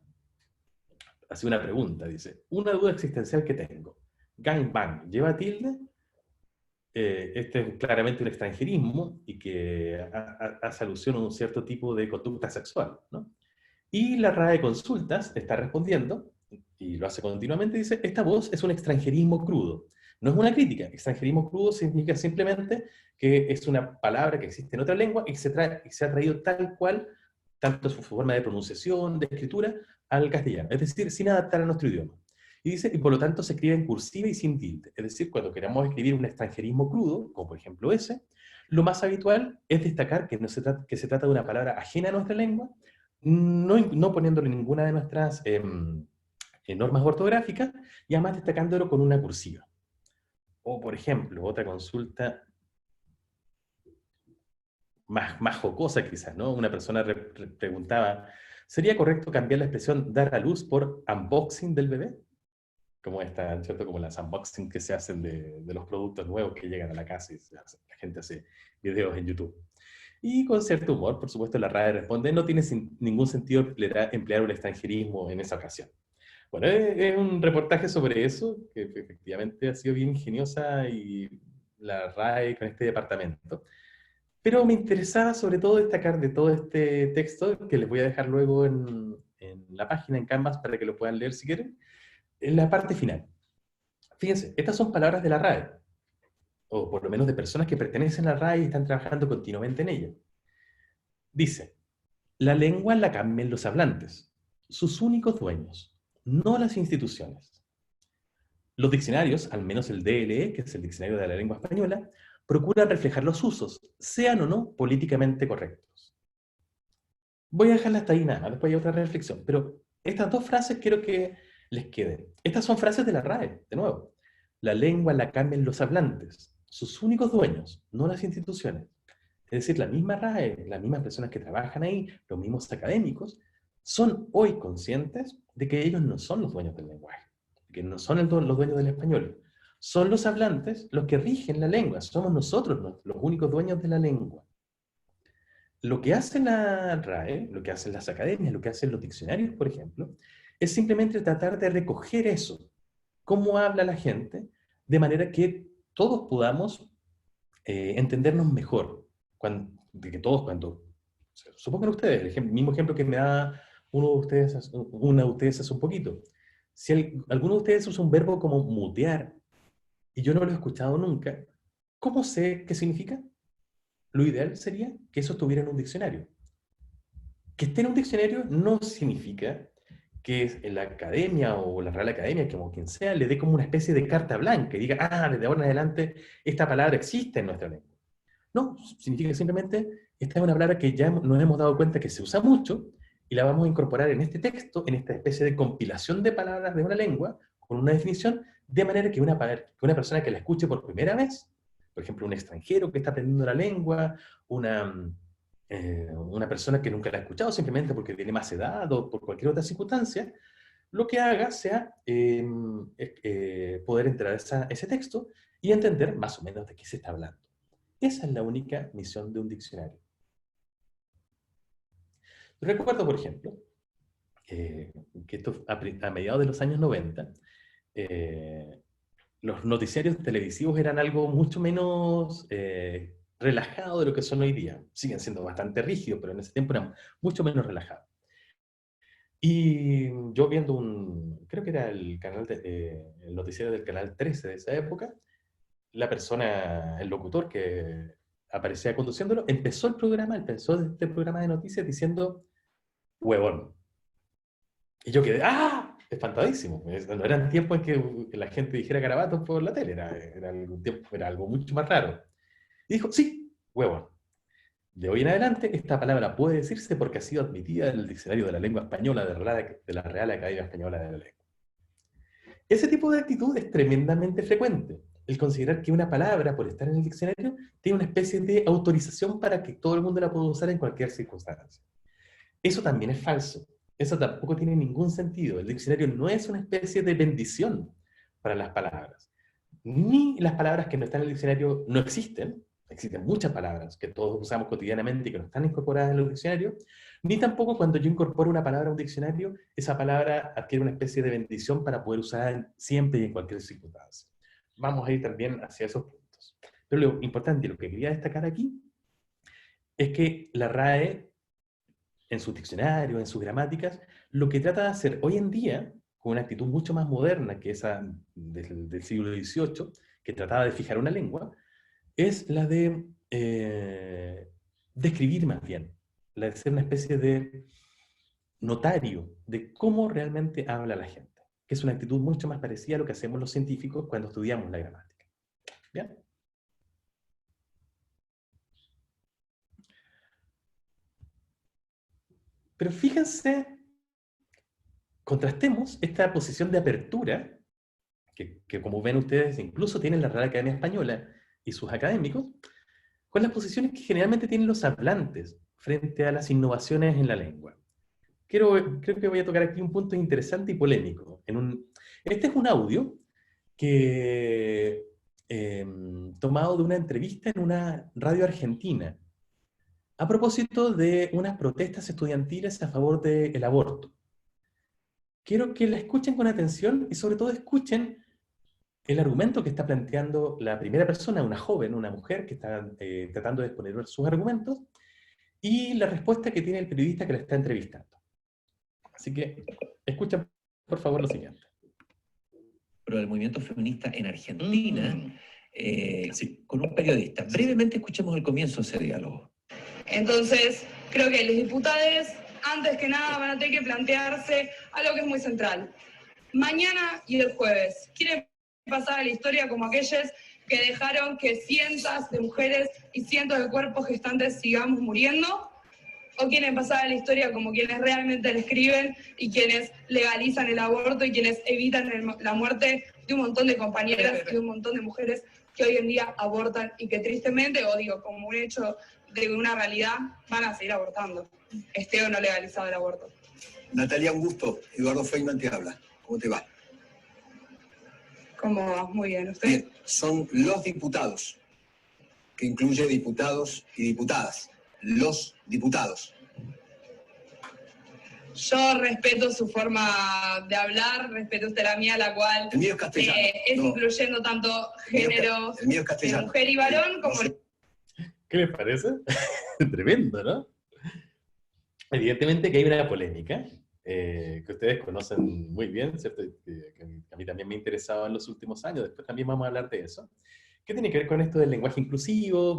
hace una pregunta, dice, una duda existencial que tengo. Gangbang, ¿lleva tilde? Este es claramente un extranjerismo y que hace alusión a un cierto tipo de conducta sexual, ¿no? Y la RAE de consultas está respondiendo, y lo hace continuamente, dice, esta voz es un extranjerismo crudo. No es una crítica, extranjerismo crudo significa simplemente que es una palabra que existe en otra lengua y que se ha traído tal cual, tanto su forma de pronunciación, de escritura, al castellano, es decir, sin adaptar a nuestro idioma. Y dice, y por lo tanto se escribe en cursiva y sin tilde, es decir, cuando queramos escribir un extranjerismo crudo, como por ejemplo ese, lo más habitual es destacar que, que se trata de una palabra ajena a nuestra lengua, no poniéndole ninguna de nuestras normas ortográficas, y además destacándolo con una cursiva. O, por ejemplo, otra consulta más jocosa quizás, ¿no? Una persona preguntaba, ¿sería correcto cambiar la expresión dar a luz por unboxing del bebé? Como esta, ¿cierto? Como las unboxing que se hacen de los productos nuevos que llegan a la casa y la gente hace videos en YouTube. Y con cierto humor, por supuesto, la RAE responde, no tiene ningún sentido emplear un extranjerismo en esa ocasión. Bueno, es un reportaje sobre eso, que efectivamente ha sido bien ingeniosa y la RAE con este departamento. Pero me interesaba sobre todo destacar de todo este texto, que les voy a dejar luego en la página, en Canvas, para que lo puedan leer si quieren, en la parte final. Fíjense, estas son palabras de la RAE, o por lo menos de personas que pertenecen a la RAE y están trabajando continuamente en ella. Dice, la lengua la cambian los hablantes, sus únicos dueños, no las instituciones. Los diccionarios, al menos el DLE, que es el Diccionario de la Lengua Española, procuran reflejar los usos, sean o no políticamente correctos. Voy a dejarla hasta ahí nada más, después hay otra reflexión, pero estas dos frases quiero que les queden. Estas son frases de la RAE, de nuevo. La lengua la cambian los hablantes, sus únicos dueños, no las instituciones. Es decir, la misma RAE, las mismas personas que trabajan ahí, los mismos académicos, son hoy conscientes de que ellos no son los dueños del lenguaje, que no son los dueños del español. Son los hablantes los que rigen la lengua, somos nosotros los únicos dueños de la lengua. Lo que hace la RAE, lo que hacen las academias, lo que hacen los diccionarios, por ejemplo, es simplemente tratar de recoger eso, cómo habla la gente, de manera que todos podamos entendernos mejor. De que todos, supongan ustedes, el mismo ejemplo que me da una de ustedes hace un poquito. Si alguno de ustedes usa un verbo como mutear, y yo no lo he escuchado nunca, ¿cómo sé qué significa? Lo ideal sería que eso estuviera en un diccionario. Que esté en un diccionario no significa que en la academia o la Real Academia, como quien sea, le dé como una especie de carta blanca y diga, desde ahora en adelante esta palabra existe en nuestra lengua. No, significa simplemente, esta es una palabra que ya nos hemos dado cuenta que se usa mucho y la vamos a incorporar en este texto, en esta especie de compilación de palabras de una lengua, con una definición, de manera que una persona que la escuche por primera vez, por ejemplo, un extranjero que está aprendiendo la lengua, una persona que nunca la ha escuchado simplemente porque tiene más edad o por cualquier otra circunstancia, lo que haga sea poder entrar a ese texto y entender más o menos de qué se está hablando. Esa es la única misión de un diccionario. Recuerdo, por ejemplo, que esto a mediados de los años 90, los noticiarios televisivos eran algo mucho menos relajado de lo que son hoy día. Siguen siendo bastante rígidos, pero en ese tiempo eran mucho menos relajados. Y yo viendo creo que era el noticiero del canal 13 de esa época, el locutor que aparecía conduciéndolo, empezó este programa de noticias diciendo, huevón. Y yo quedé, ¡ah! Espantadísimo. No eran tiempos en que la gente dijera garabatos por la tele, era algo mucho más raro. Y dijo, sí, huevón. De hoy en adelante, esta palabra puede decirse porque ha sido admitida en el diccionario de la lengua española de la Real Academia Española de la Lengua. Ese tipo de actitud es tremendamente frecuente. El considerar que una palabra, por estar en el diccionario, tiene una especie de autorización para que todo el mundo la pueda usar en cualquier circunstancia. Eso también es falso. Eso tampoco tiene ningún sentido. El diccionario no es una especie de bendición para las palabras. Ni las palabras que no están en el diccionario no existen. Existen muchas palabras que todos usamos cotidianamente y que no están incorporadas en el diccionario. Ni tampoco cuando yo incorporo una palabra a un diccionario, esa palabra adquiere una especie de bendición para poder usarla siempre y en cualquier circunstancia. Vamos a ir también hacia esos puntos. Pero lo importante y lo que quería destacar aquí es que la RAE en sus diccionarios, en sus gramáticas, lo que trata de hacer hoy en día, con una actitud mucho más moderna que esa del siglo XVIII, que trataba de fijar una lengua, es la de describir más bien, la de ser una especie de notario de cómo realmente habla la gente, que es una actitud mucho más parecida a lo que hacemos los científicos cuando estudiamos la gramática. ¿Bien? Pero fíjense, contrastemos esta posición de apertura, que como ven ustedes incluso tienen la Real Academia Española y sus académicos, con las posiciones que generalmente tienen los hablantes frente a las innovaciones en la lengua. Creo que voy a tocar aquí un punto interesante y polémico. Este es un audio que tomado de una entrevista en una radio argentina a propósito de unas protestas estudiantiles a favor del aborto. Quiero que la escuchen con atención y sobre todo escuchen el argumento que está planteando la primera persona, una joven, una mujer que está tratando de exponer sus argumentos, y la respuesta que tiene el periodista que la está entrevistando. Así que escuchen por favor lo siguiente.
Pero del movimiento feminista en Argentina, sí, con un periodista. Brevemente escuchemos el comienzo de ese diálogo.
Entonces, creo que los diputados, antes que nada, van a tener que plantearse algo que es muy central. Mañana y el jueves, ¿quieren pasar a la historia como aquellos que dejaron que cientos de mujeres y cientos de cuerpos gestantes sigamos muriendo? ¿O quieren pasar a la historia como quienes realmente le escriben y quienes legalizan el aborto y quienes evitan la muerte de un montón de compañeras y de un montón de mujeres que hoy en día abortan y que tristemente, o digo, como un hecho de una realidad, van a seguir abortando, esté o no legalizado el aborto?
Natalia, un gusto. Eduardo Feynman te habla. ¿Cómo te va?
¿Cómo va? Muy bien, ¿usted?
Bien, son los diputados, que incluye diputados y diputadas. Los diputados.
Yo respeto su forma de hablar, respeto usted la mía, la cual
El mío es castellano.
Es
no.
incluyendo tanto géneros
el mío es
de
castellano.
mujer y varón como...
¿Qué les parece? Tremendo, ¿no? Evidentemente que hay una polémica que ustedes conocen muy bien, ¿cierto? Que a mí también me ha interesado en los últimos años, después también vamos a hablar de eso. ¿Qué tiene que ver con esto del lenguaje inclusivo?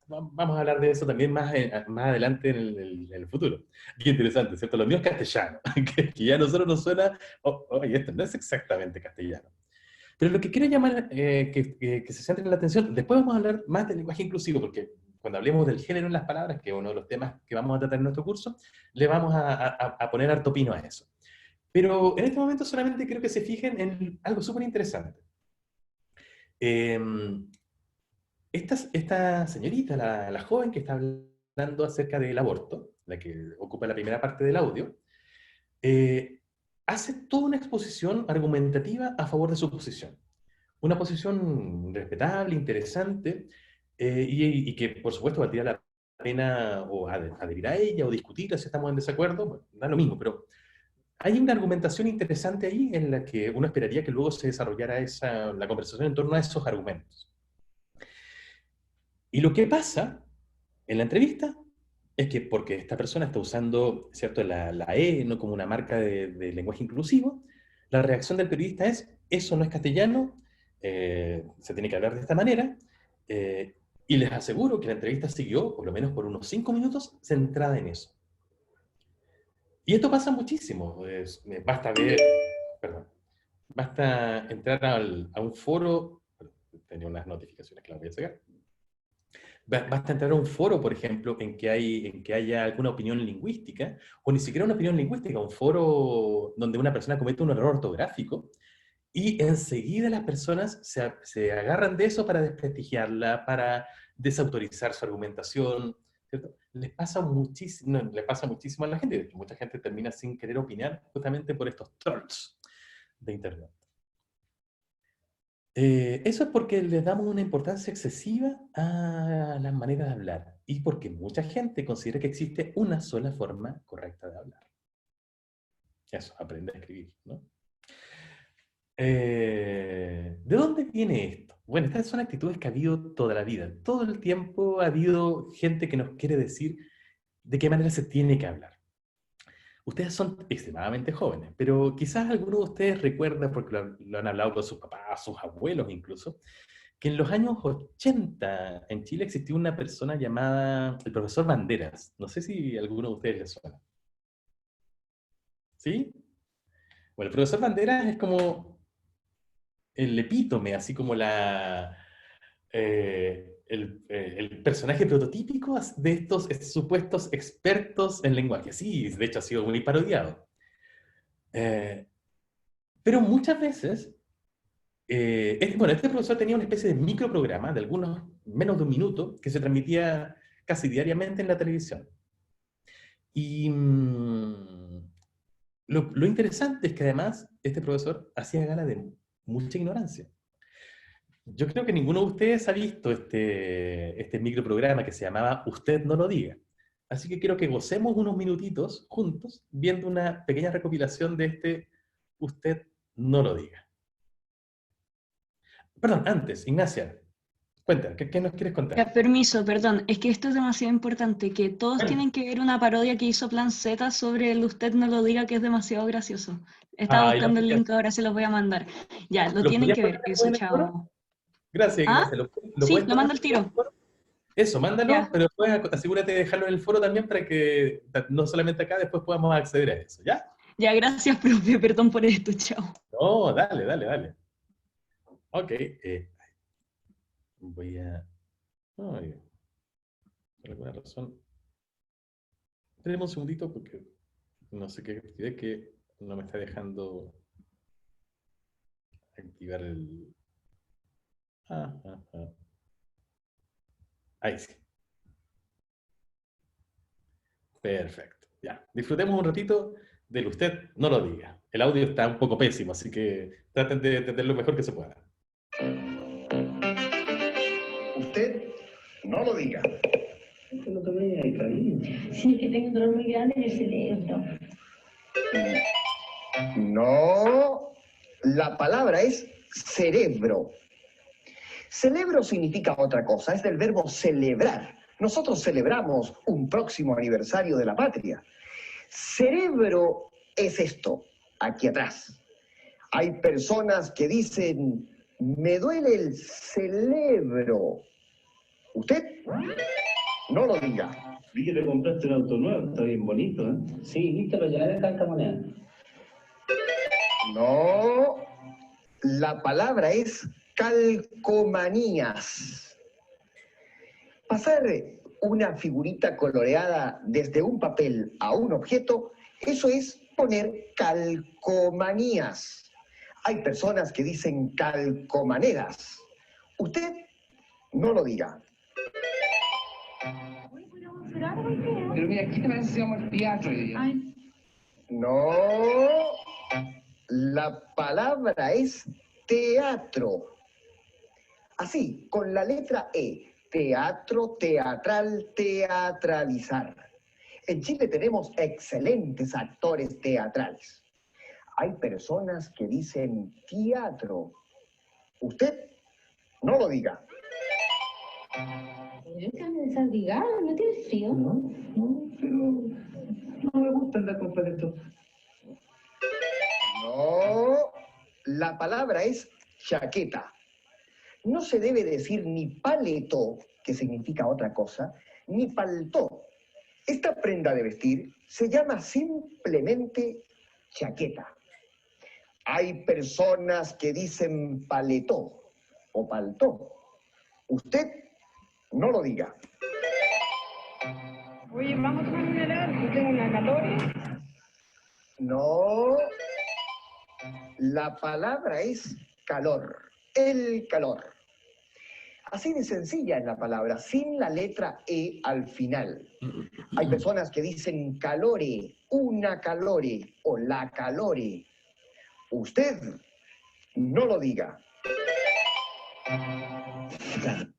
Bueno, vamos a hablar de eso también más adelante en el futuro. Qué interesante, ¿cierto? Lo mío es castellano, que ya a nosotros nos suena, oye, esto no es exactamente castellano. Pero lo que quiero llamar, que se centre en la atención, después vamos a hablar más del lenguaje inclusivo, porque cuando hablemos del género en las palabras, que es uno de los temas que vamos a tratar en nuestro curso, le vamos a poner harto pino a eso. Pero en este momento solamente quiero que se fijen en algo súper interesante. Esta señorita, la joven que está hablando acerca del aborto, la que ocupa la primera parte del audio, hace toda una exposición argumentativa a favor de su posición. Una posición respetable, interesante, y que por supuesto valdría la pena o adherir a ella o discutirla si estamos en desacuerdo, bueno, da lo mismo, pero hay una argumentación interesante ahí en la que uno esperaría que luego se desarrollara la conversación en torno a esos argumentos. Y lo que pasa en la entrevista es que porque esta persona está usando, ¿cierto?, la E no como una marca de lenguaje inclusivo, la reacción del periodista es, eso no es castellano, se tiene que hablar de esta manera, y les aseguro que la entrevista siguió, por lo menos por unos 5 minutos, centrada en eso. Y esto pasa muchísimo. Basta ver, perdón, basta entrar a un foro, tenía unas notificaciones que las voy a sacar. Basta entrar a un foro, por ejemplo, en que haya alguna opinión lingüística, o ni siquiera una opinión lingüística, un foro donde una persona comete un error ortográfico, y enseguida las personas se agarran de eso para desprestigiarla, para desautorizar su argumentación, ¿cierto? Les pasa muchísimo a la gente, de que mucha gente termina sin querer opinar justamente por estos trolls de Internet. Eso es porque le damos una importancia excesiva a las maneras de hablar y porque mucha gente considera que existe una sola forma correcta de hablar. Eso, aprende a escribir, ¿no? ¿De dónde viene esto? Bueno, estas son actitudes que ha habido toda la vida. Todo el tiempo ha habido gente que nos quiere decir de qué manera se tiene que hablar. Ustedes son extremadamente jóvenes, pero quizás algunos de ustedes recuerdan, porque lo han hablado con sus papás, sus abuelos incluso, que en los años 80 en Chile existió una persona llamada el profesor Banderas. No sé si a alguno de ustedes les suena. ¿Sí? Bueno, el profesor Banderas es como el epítome, así como el personaje prototípico de estos supuestos expertos en lenguaje. Sí, de hecho ha sido muy parodiado. Pero muchas veces, este profesor tenía una especie de microprograma de algunos menos de un minuto que se transmitía casi diariamente en la televisión. Y lo interesante es que además este profesor hacía gala de mucha ignorancia. Yo creo que ninguno de ustedes ha visto este microprograma que se llamaba Usted no lo diga. Así que quiero que gocemos unos minutitos juntos viendo una pequeña recopilación de este Usted no lo diga. Perdón, antes, Ignacia, cuenta, ¿qué nos quieres contar?
Ya, permiso, perdón, es que esto es demasiado importante, que todos tienen que ver una parodia que hizo Plan Z sobre el Usted no lo diga, que es demasiado gracioso. Estaba buscando el link, ahora se los voy a mandar. Ya, lo tienen que ver, eso, chao.
Gracias,
¿Ah?
Ignacia.
Sí, lo mando al tiro.
Eso, mándalo,
Ya.
pero después asegúrate de dejarlo en el foro también para que no solamente acá, después podamos acceder a eso, ¿ya?
Ya, gracias, profe, perdón por esto, chao.
No, dale. Ok, voy a... Ay, por alguna razón... Tenemos un segundito porque no sé qué actividad que no me está dejando activar el... Ahí sí. Perfecto. Ya. Disfrutemos un ratito del Usted no lo diga. El audio está un poco pésimo, así que traten de entender lo mejor que se pueda.
Usted no lo diga.
Sí, que tengo un dolor muy grande en el cerebro.
No, la palabra es cerebro. Cerebro significa otra cosa, es del verbo celebrar. Nosotros celebramos un próximo aniversario de la patria. Cerebro es esto, aquí atrás. Hay personas que dicen, me duele el cerebro. ¿Usted? No lo diga.
Vi que te compraste un auto nuevo, está bien bonito, ¿eh? Sí, viste, lo llené de tanta moneda.
No, la palabra es calcomanías. Pasar una figurita coloreada desde un papel a un objeto, eso es poner calcomanías. Hay personas que dicen calcomaneras. Usted no lo diga.
Pero mira, ¿qué te parece si vamos al teatro hoy día?
No, la palabra es teatro. Así, con la letra E. Teatro, teatral, teatralizar. En Chile tenemos excelentes actores teatrales. Hay personas que dicen teatro. Usted no lo diga.
Está desabrigado, ¿no tiene frío?
No, pero no me gusta andar con paletos.
No, la palabra es chaqueta. No se debe decir ni paleto, que significa otra cosa, ni paltó. Esta prenda de vestir se llama simplemente chaqueta. Hay personas que dicen paletó o paltó. Usted no lo diga.
Oye, vamos a tomar un helado, que tengo una calor.
No. La palabra es calor. El calor. Así de sencilla es la palabra, sin la letra E al final. Hay personas que dicen calore, una calore o la calore. Usted no lo diga.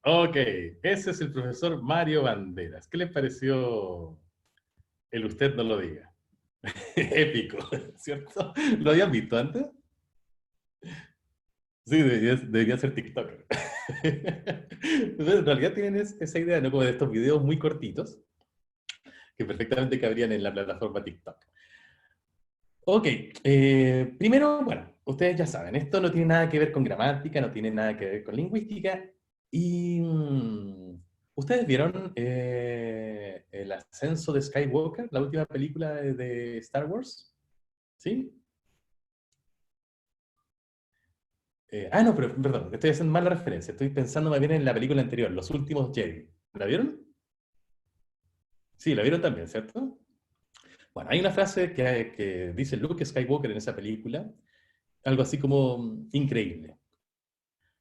Ok, ese es el profesor Mario Banderas. ¿Qué les pareció el usted no lo diga? Épico, ¿cierto? ¿Lo habían visto antes? Sí, debería ser TikToker. Entonces, en realidad tienen esa idea, ¿no? Como de estos videos muy cortitos, que perfectamente cabrían en la plataforma TikTok. Ok, primero, bueno, ustedes ya saben, esto no tiene nada que ver con gramática, no tiene nada que ver con lingüística, y ¿ustedes vieron El ascenso de Skywalker, la última película de Star Wars? ¿Sí? No, pero perdón, estoy haciendo mal la referencia. Estoy pensando más bien en la película anterior, Los últimos Jedi. ¿La vieron? Sí, la vieron también, ¿cierto? Bueno, hay una frase que dice Luke Skywalker en esa película, algo así como increíble.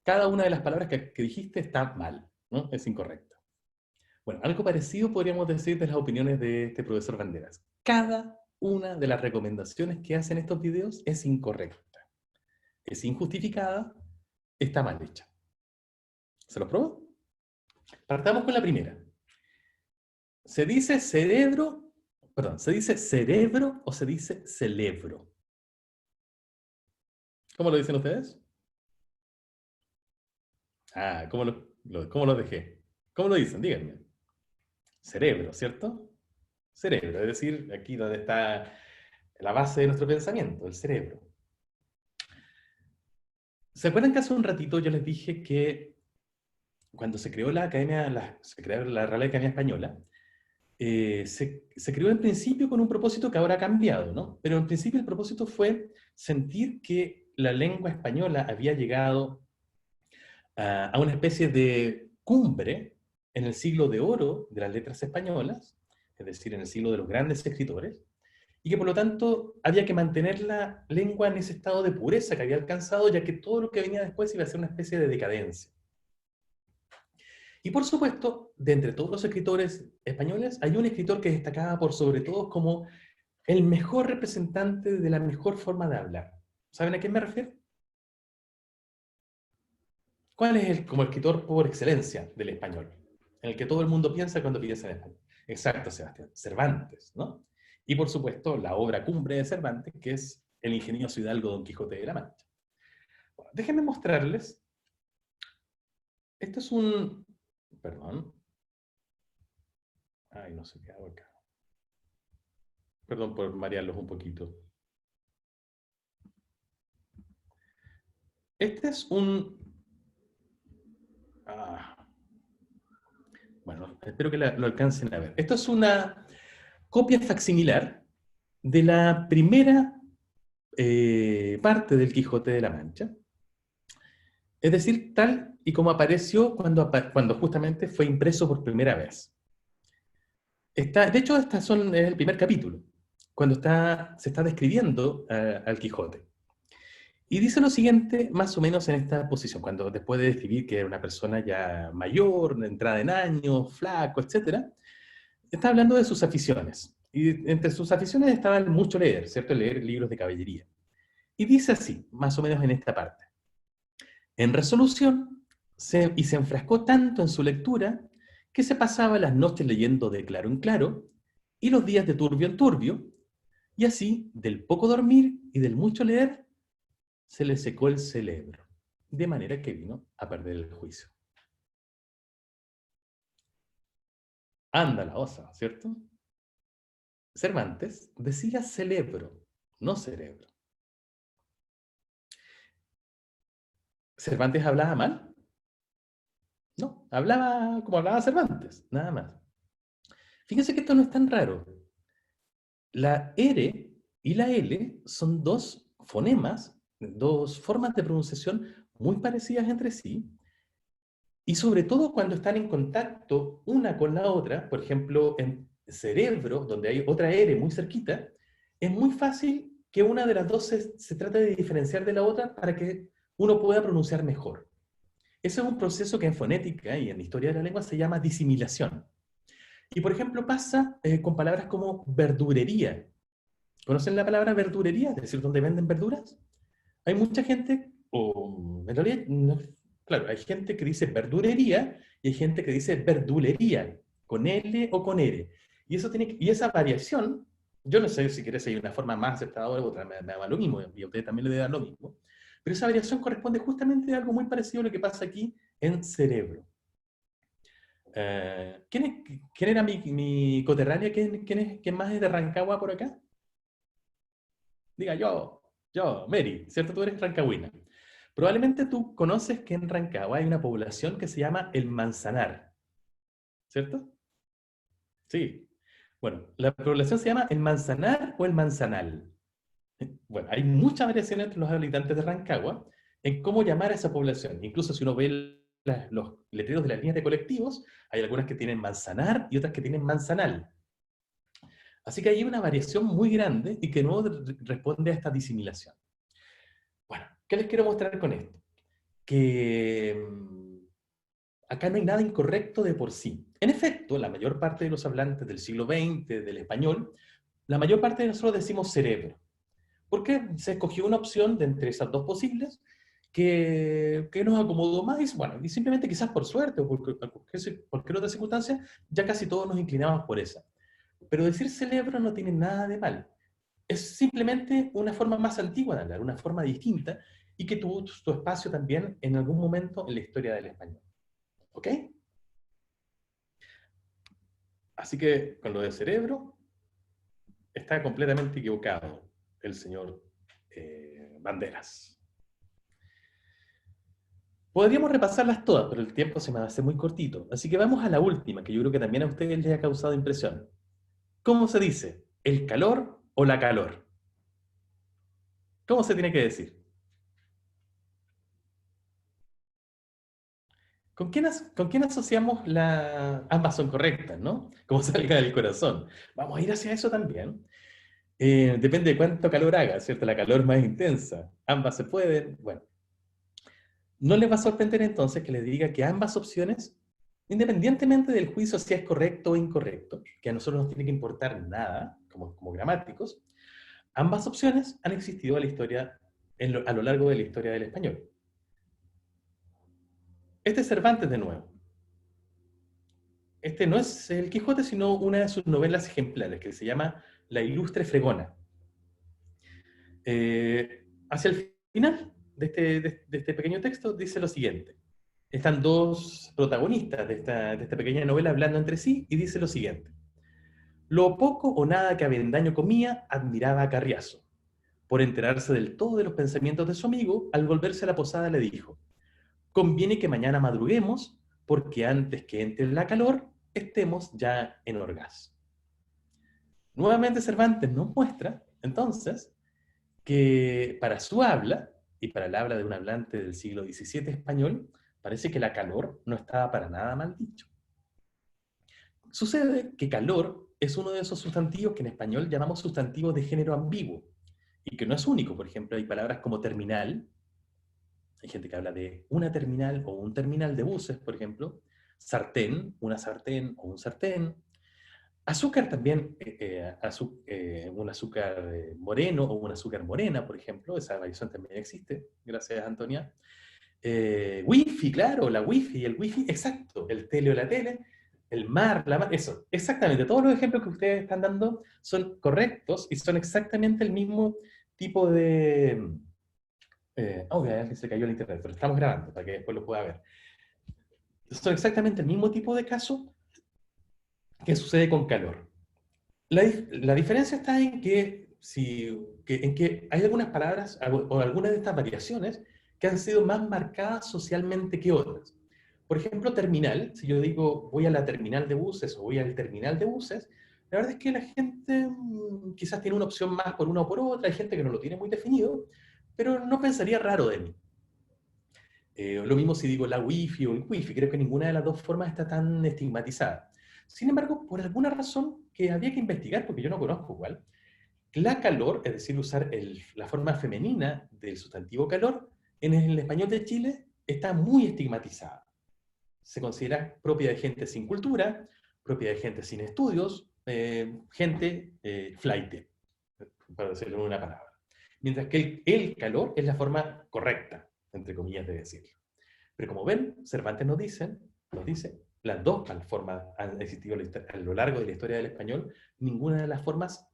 Cada una de las palabras que dijiste está mal, ¿no? Es incorrecta. Bueno, algo parecido podríamos decir de las opiniones de este profesor Banderas. Cada una de las recomendaciones que hacen estos videos es incorrecta, es injustificada, está mal hecha. ¿Se los pruebo? Partamos con la primera. ¿Se dice cerebro? Perdón, ¿se dice cerebro o se dice celebro? ¿Cómo lo dicen ustedes? ¿Cómo lo dejé? ¿Cómo lo dicen? Díganme. Cerebro, ¿cierto? Cerebro, es decir, aquí donde está la base de nuestro pensamiento, el cerebro. ¿Se acuerdan que hace un ratito yo les dije que cuando se creó la Real Academia Española, se creó en principio con un propósito que ahora ha cambiado, ¿no? Pero en principio el propósito fue sentir que la lengua española había llegado a una especie de cumbre en el siglo de oro de las letras españolas, es decir, en el siglo de los grandes escritores, y que por lo tanto había que mantener la lengua en ese estado de pureza que había alcanzado, ya que todo lo que venía después iba a ser una especie de decadencia. Y por supuesto, de entre todos los escritores españoles, hay un escritor que destacaba por sobre todo como el mejor representante de la mejor forma de hablar. ¿Saben a quién me refiero? ¿Cuál es como escritor por excelencia del español? En el que todo el mundo piensa cuando piensa en español. Exacto, Sebastián. Cervantes, ¿no? Y por supuesto, la obra cumbre de Cervantes, que es El ingenioso hidalgo Don Quijote de la Mancha. Bueno, déjenme mostrarles. Esto es un... Perdón. Ay, no sé qué hago acá. Perdón por marearlos un poquito. Este es un... Bueno, espero que lo alcancen a ver. Esto es una copia facsimilar de la primera parte del Quijote de la Mancha. Es decir, tal y como apareció cuando justamente fue impreso por primera vez. De hecho, es el primer capítulo, cuando se está describiendo al Quijote. Y dice lo siguiente, más o menos en esta posición, cuando después de describir que era una persona ya mayor, entrada en años, flaco, etc., está hablando de sus aficiones. Y entre sus aficiones estaba el mucho leer, ¿cierto? Leer libros de caballería. Y dice así, más o menos en esta parte. En resolución, se enfrascó tanto en su lectura que se pasaba las noches leyendo de claro en claro y los días de turbio en turbio, y así, del poco dormir y del mucho leer, se le secó el cerebro, de manera que vino a perder el juicio. Anda la osa, ¿cierto? Cervantes decía celebro, no cerebro. ¿Cervantes hablaba mal? No, hablaba como hablaba Cervantes, nada más. Fíjense que esto no es tan raro. La R y la L son dos fonemas, dos formas de pronunciación muy parecidas entre sí, y sobre todo cuando están en contacto una con la otra, por ejemplo, en cerebro, donde hay otra R muy cerquita, es muy fácil que una de las dos se trate de diferenciar de la otra para que uno pueda pronunciar mejor. Ese es un proceso que en fonética y en historia de la lengua se llama disimilación. Y por ejemplo pasa con palabras como verdurería. ¿Conocen la palabra verdurería? Es decir, ¿dónde venden verduras? Hay mucha gente, o en realidad, no, claro, hay gente que dice verdurería y hay gente que dice verdulería, con L o con R. Y, eso tiene, y esa variación, yo no sé si quieres hay una forma más aceptada o otra, me da lo mismo, y a ustedes también le debe dar lo mismo, pero esa variación corresponde justamente a algo muy parecido a lo que pasa aquí en cerebro. ¿Quién era mi coterránea? ¿Quién más es de Rancagua por acá? Diga yo, Mary, ¿cierto? Tú eres rancagüina. Probablemente tú conoces que en Rancagua hay una población que se llama el Manzanar, ¿cierto? Sí. Bueno, la población se llama el Manzanar o el Manzanal. Bueno, hay mucha variación entre los habitantes de Rancagua en cómo llamar a esa población. Incluso si uno ve los letreros de las líneas de colectivos, hay algunas que tienen Manzanar y otras que tienen Manzanal. Así que hay una variación muy grande y que no responde a esta disimilación. Bueno, ¿qué les quiero mostrar con esto? Que acá no hay nada incorrecto de por sí. En efecto, la mayor parte de los hablantes del siglo XX, del español, la mayor parte de nosotros decimos cerebro. ¿Por qué? Se escogió una opción de entre esas dos posibles que nos acomodó más y, bueno, y simplemente quizás por suerte o por cualquier otra circunstancia, ya casi todos nos inclinamos por esa. Pero decir cerebro no tiene nada de mal. Es simplemente una forma más antigua de hablar, una forma distinta, y que tuvo su espacio también en algún momento en la historia del español. ¿Ok? Así que con lo de cerebro, está completamente equivocado el señor Banderas. Podríamos repasarlas todas, pero el tiempo se me va a hacer muy cortito. Así que vamos a la última, que yo creo que también a ustedes les ha causado impresión. ¿Cómo se dice? ¿El calor o la calor? ¿Cómo se tiene que decir? ¿Con quién asociamos la...? Ambas son correctas, ¿no? Como salga del corazón. Vamos a ir hacia eso también. Depende de cuánto calor haga, ¿cierto? La calor más intensa. Ambas se pueden. Bueno. No les va a sorprender entonces que les diga que ambas opciones, independientemente del juicio si es correcto o incorrecto, que a nosotros no nos tiene que importar nada, como gramáticos, ambas opciones han existido a lo largo de la historia del español. Este es Cervantes de nuevo. Este no es el Quijote, sino una de sus novelas ejemplares, que se llama La Ilustre Fregona. Hacia el final de este pequeño texto dice lo siguiente. Están dos protagonistas de esta pequeña novela hablando entre sí y dice lo siguiente. Lo poco o nada que Avendaño comía admiraba a Carriazo. Por enterarse del todo de los pensamientos de su amigo, al volverse a la posada le dijo, conviene que mañana madruguemos, porque antes que entre la calor, estemos ya en Orgaz. Nuevamente Cervantes nos muestra, entonces, que para su habla, y para el habla de un hablante del siglo XVII español, parece que la calor no estaba para nada mal dicho. Sucede que calor es uno de esos sustantivos que en español llamamos sustantivos de género ambiguo, y que no es único. Por ejemplo, hay palabras como terminal, hay gente que habla de una terminal o un terminal de buses, por ejemplo, sartén, una sartén o un sartén, azúcar también, un azúcar moreno o un azúcar morena, por ejemplo, esa variación también existe, gracias Antonia. Wifi, claro, la wifi, el wifi, exacto, el tele o la tele, el mar, la mar, eso, exactamente, todos los ejemplos que ustedes están dando son correctos y son exactamente el mismo tipo de... que se cayó el internet, pero estamos grabando para que después lo pueda ver. Son exactamente el mismo tipo de caso que sucede con calor. La diferencia está en que hay algunas palabras o algunas de estas variaciones que han sido más marcadas socialmente que otras. Por ejemplo, terminal, si yo digo voy a la terminal de buses o voy al terminal de buses, la verdad es que la gente quizás tiene una opción más por una o por otra, hay gente que no lo tiene muy definido, pero no pensaría raro de mí. Lo mismo si digo la wifi o el wifi, creo que ninguna de las dos formas está tan estigmatizada. Sin embargo, por alguna razón que había que investigar, porque yo no conozco igual, la calor, es decir, usar la forma femenina del sustantivo calor, en el español de Chile está muy estigmatizada. Se considera propia de gente sin cultura, propia de gente sin estudios, gente flaite, para decirlo en una palabra. Mientras que el calor es la forma correcta, entre comillas, de decirlo. Pero como ven, Cervantes nos dice, las dos formas han existido a lo largo de la historia del español, ninguna de las formas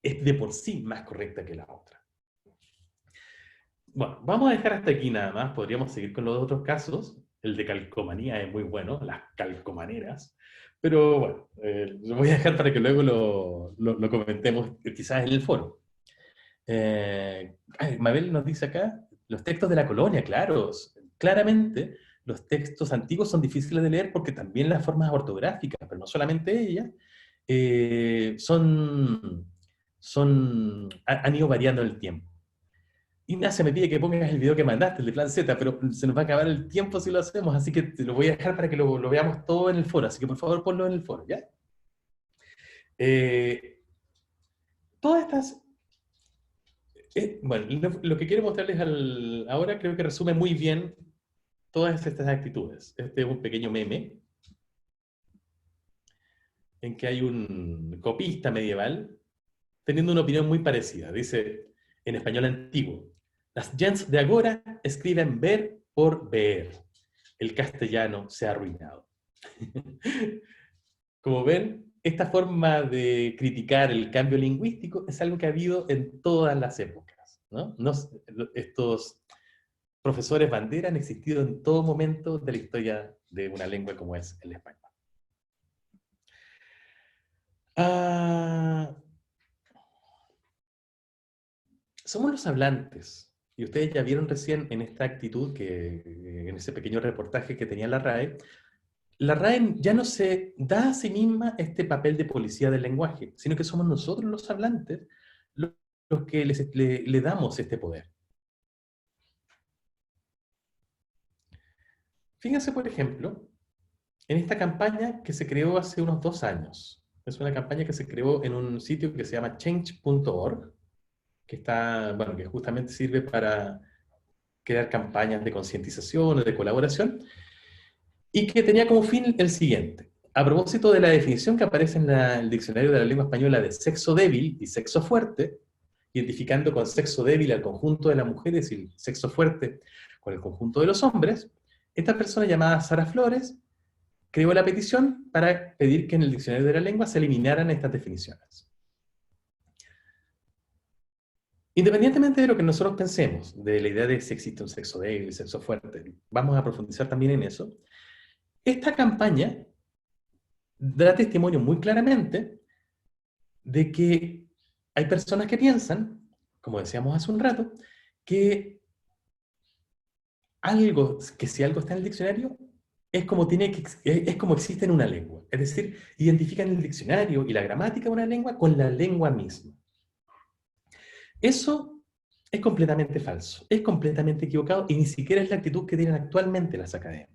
es de por sí más correcta que la otra. Bueno, vamos a dejar hasta aquí nada más, podríamos seguir con los otros casos. El de calcomanía es muy bueno, las calcomaneras, pero bueno, lo voy a dejar para que luego lo comentemos quizás en el foro. Mabel nos dice acá, los textos de la colonia, claro, claramente los textos antiguos son difíciles de leer porque también las formas ortográficas, pero no solamente ellas, han ido variando en el tiempo. Ignacia me pide que pongas el video que mandaste, el de Plan Z, pero se nos va a acabar el tiempo si lo hacemos, así que te lo voy a dejar para que lo veamos todo en el foro, así que por favor ponlo en el foro, ¿ya? Todas estas... bueno, lo que quiero mostrarles ahora creo que resume muy bien todas estas actitudes. Este es un pequeño meme en que hay un copista medieval teniendo una opinión muy parecida. Dice, en español antiguo, las gents de agora escriben ver por ver. El castellano se ha arruinado. Como ven, esta forma de criticar el cambio lingüístico es algo que ha habido en todas las épocas, ¿no? Estos profesores bandera han existido en todo momento de la historia de una lengua como es el español. Somos los hablantes. Y ustedes ya vieron recién en esta actitud, en ese pequeño reportaje que tenía la RAE ya no se da a sí misma este papel de policía del lenguaje, sino que somos nosotros los hablantes los que le damos este poder. Fíjense, por ejemplo, en esta campaña que se creó hace unos 2 años. Es una campaña que se creó en un sitio que se llama change.org, que justamente sirve para crear campañas de concientización o de colaboración, y que tenía como fin el siguiente. A propósito de la definición que aparece en el diccionario de la lengua española de sexo débil y sexo fuerte, identificando con sexo débil al conjunto de las mujeres y el sexo fuerte con el conjunto de los hombres, esta persona llamada Sara Flores creó la petición para pedir que en el diccionario de la lengua se eliminaran estas definiciones. Independientemente de lo que nosotros pensemos, de la idea de si existe un sexo débil y sexo fuerte, vamos a profundizar también en eso, esta campaña da testimonio muy claramente de que hay personas que piensan, como decíamos hace un rato, que si algo está en el diccionario, es como existe en una lengua. Es decir, identifican el diccionario y la gramática de una lengua con la lengua misma. Eso es completamente falso, es completamente equivocado y ni siquiera es la actitud que tienen actualmente las academias.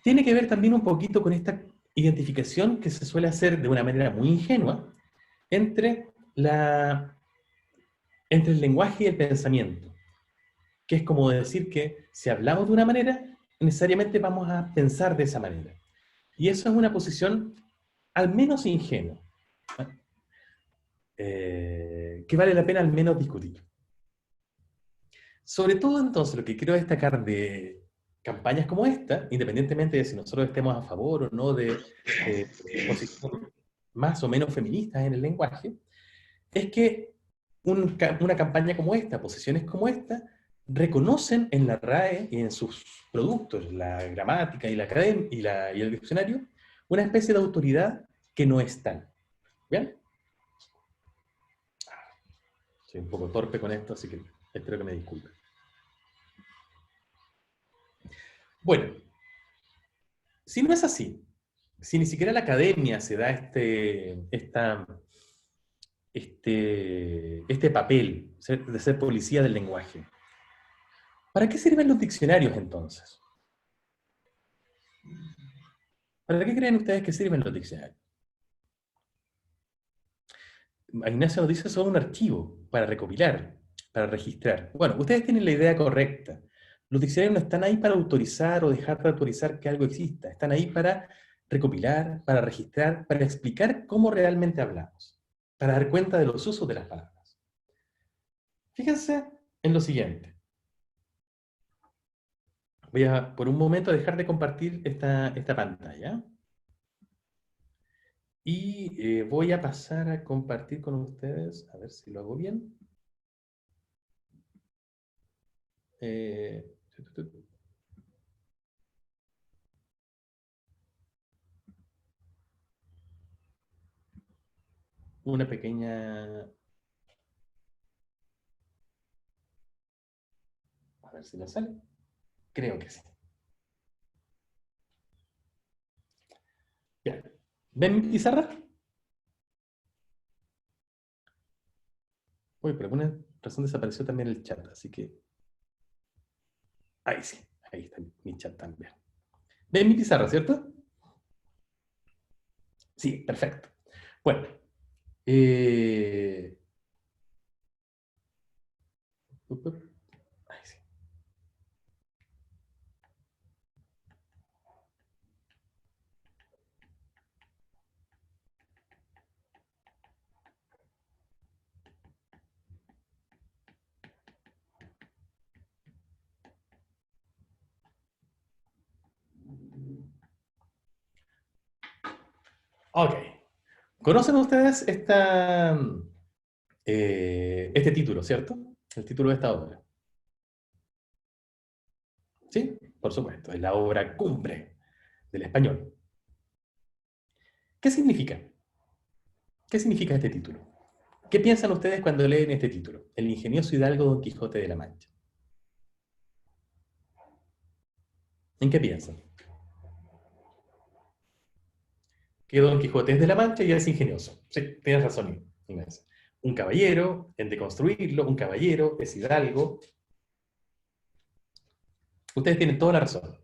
Tiene que ver también un poquito con esta identificación que se suele hacer de una manera muy ingenua entre el lenguaje y el pensamiento, que es como decir que si hablamos de una manera, necesariamente vamos a pensar de esa manera. Y eso es una posición al menos ingenua, que vale la pena al menos discutir. Sobre todo entonces lo que quiero destacar de campañas como esta, independientemente de si nosotros estemos a favor o no de posiciones más o menos feministas en el lenguaje, es que una campaña como esta, posiciones como esta, reconocen en la RAE y en sus productos, la gramática y y el diccionario, una especie de autoridad que no es tal. ¿Bien? Soy un poco torpe con esto, así que espero que me disculpen. Bueno, si no es así, si ni siquiera la academia se da este papel de ser policía del lenguaje, ¿para qué sirven los diccionarios entonces? ¿Para qué creen ustedes que sirven los diccionarios? Ignacio nos dice, son un archivo para recopilar, para registrar. Bueno, ustedes tienen la idea correcta. Los diccionarios no están ahí para autorizar o dejar de autorizar que algo exista. Están ahí para recopilar, para registrar, para explicar cómo realmente hablamos, para dar cuenta de los usos de las palabras. Fíjense en lo siguiente. Voy a, por un momento, dejar de compartir esta pantalla. Y voy a pasar a compartir con ustedes, a ver si lo hago bien. Una pequeña... A ver si me sale. Creo que sí. Bien. ¿Ven mi pizarra? Uy, por alguna razón desapareció también el chat, así que... Ahí sí, ahí está mi chat también. ¿Ven mi pizarra, cierto? Sí, perfecto. Bueno. Ahí sí. Ok. ¿Conocen ustedes este título, cierto? El título de esta obra. ¿Sí? Por supuesto, es la obra cumbre del español. ¿Qué significa? ¿Qué significa este título? ¿Qué piensan ustedes cuando leen este título? El ingenioso hidalgo Don Quijote de la Mancha. ¿En qué piensan? Que Don Quijote es de la Mancha y es ingenioso. Sí, tienes razón, Inés. Un caballero, en deconstruirlo, un caballero, es hidalgo. Ustedes tienen toda la razón.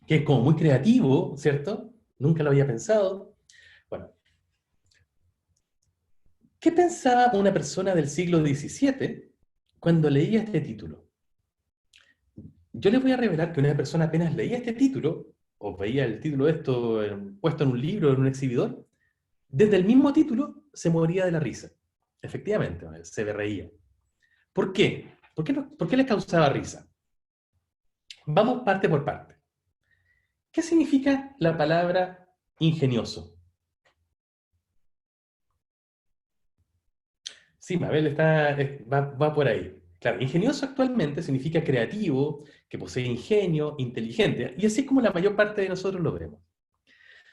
Que es como muy creativo, ¿cierto? Nunca lo había pensado. Bueno, ¿qué pensaba una persona del siglo XVII cuando leía este título? Yo les voy a revelar que una persona apenas leía este título, o veía el título de esto puesto en un libro, en un exhibidor, desde el mismo título se moría de la risa. Efectivamente, se reía. ¿Por qué? ¿Por qué les causaba risa? Vamos parte por parte. ¿Qué significa la palabra ingenioso? Sí, Mabel va por ahí. Claro, ingenioso actualmente significa creativo, que posee ingenio, inteligente, y así es como la mayor parte de nosotros lo vemos.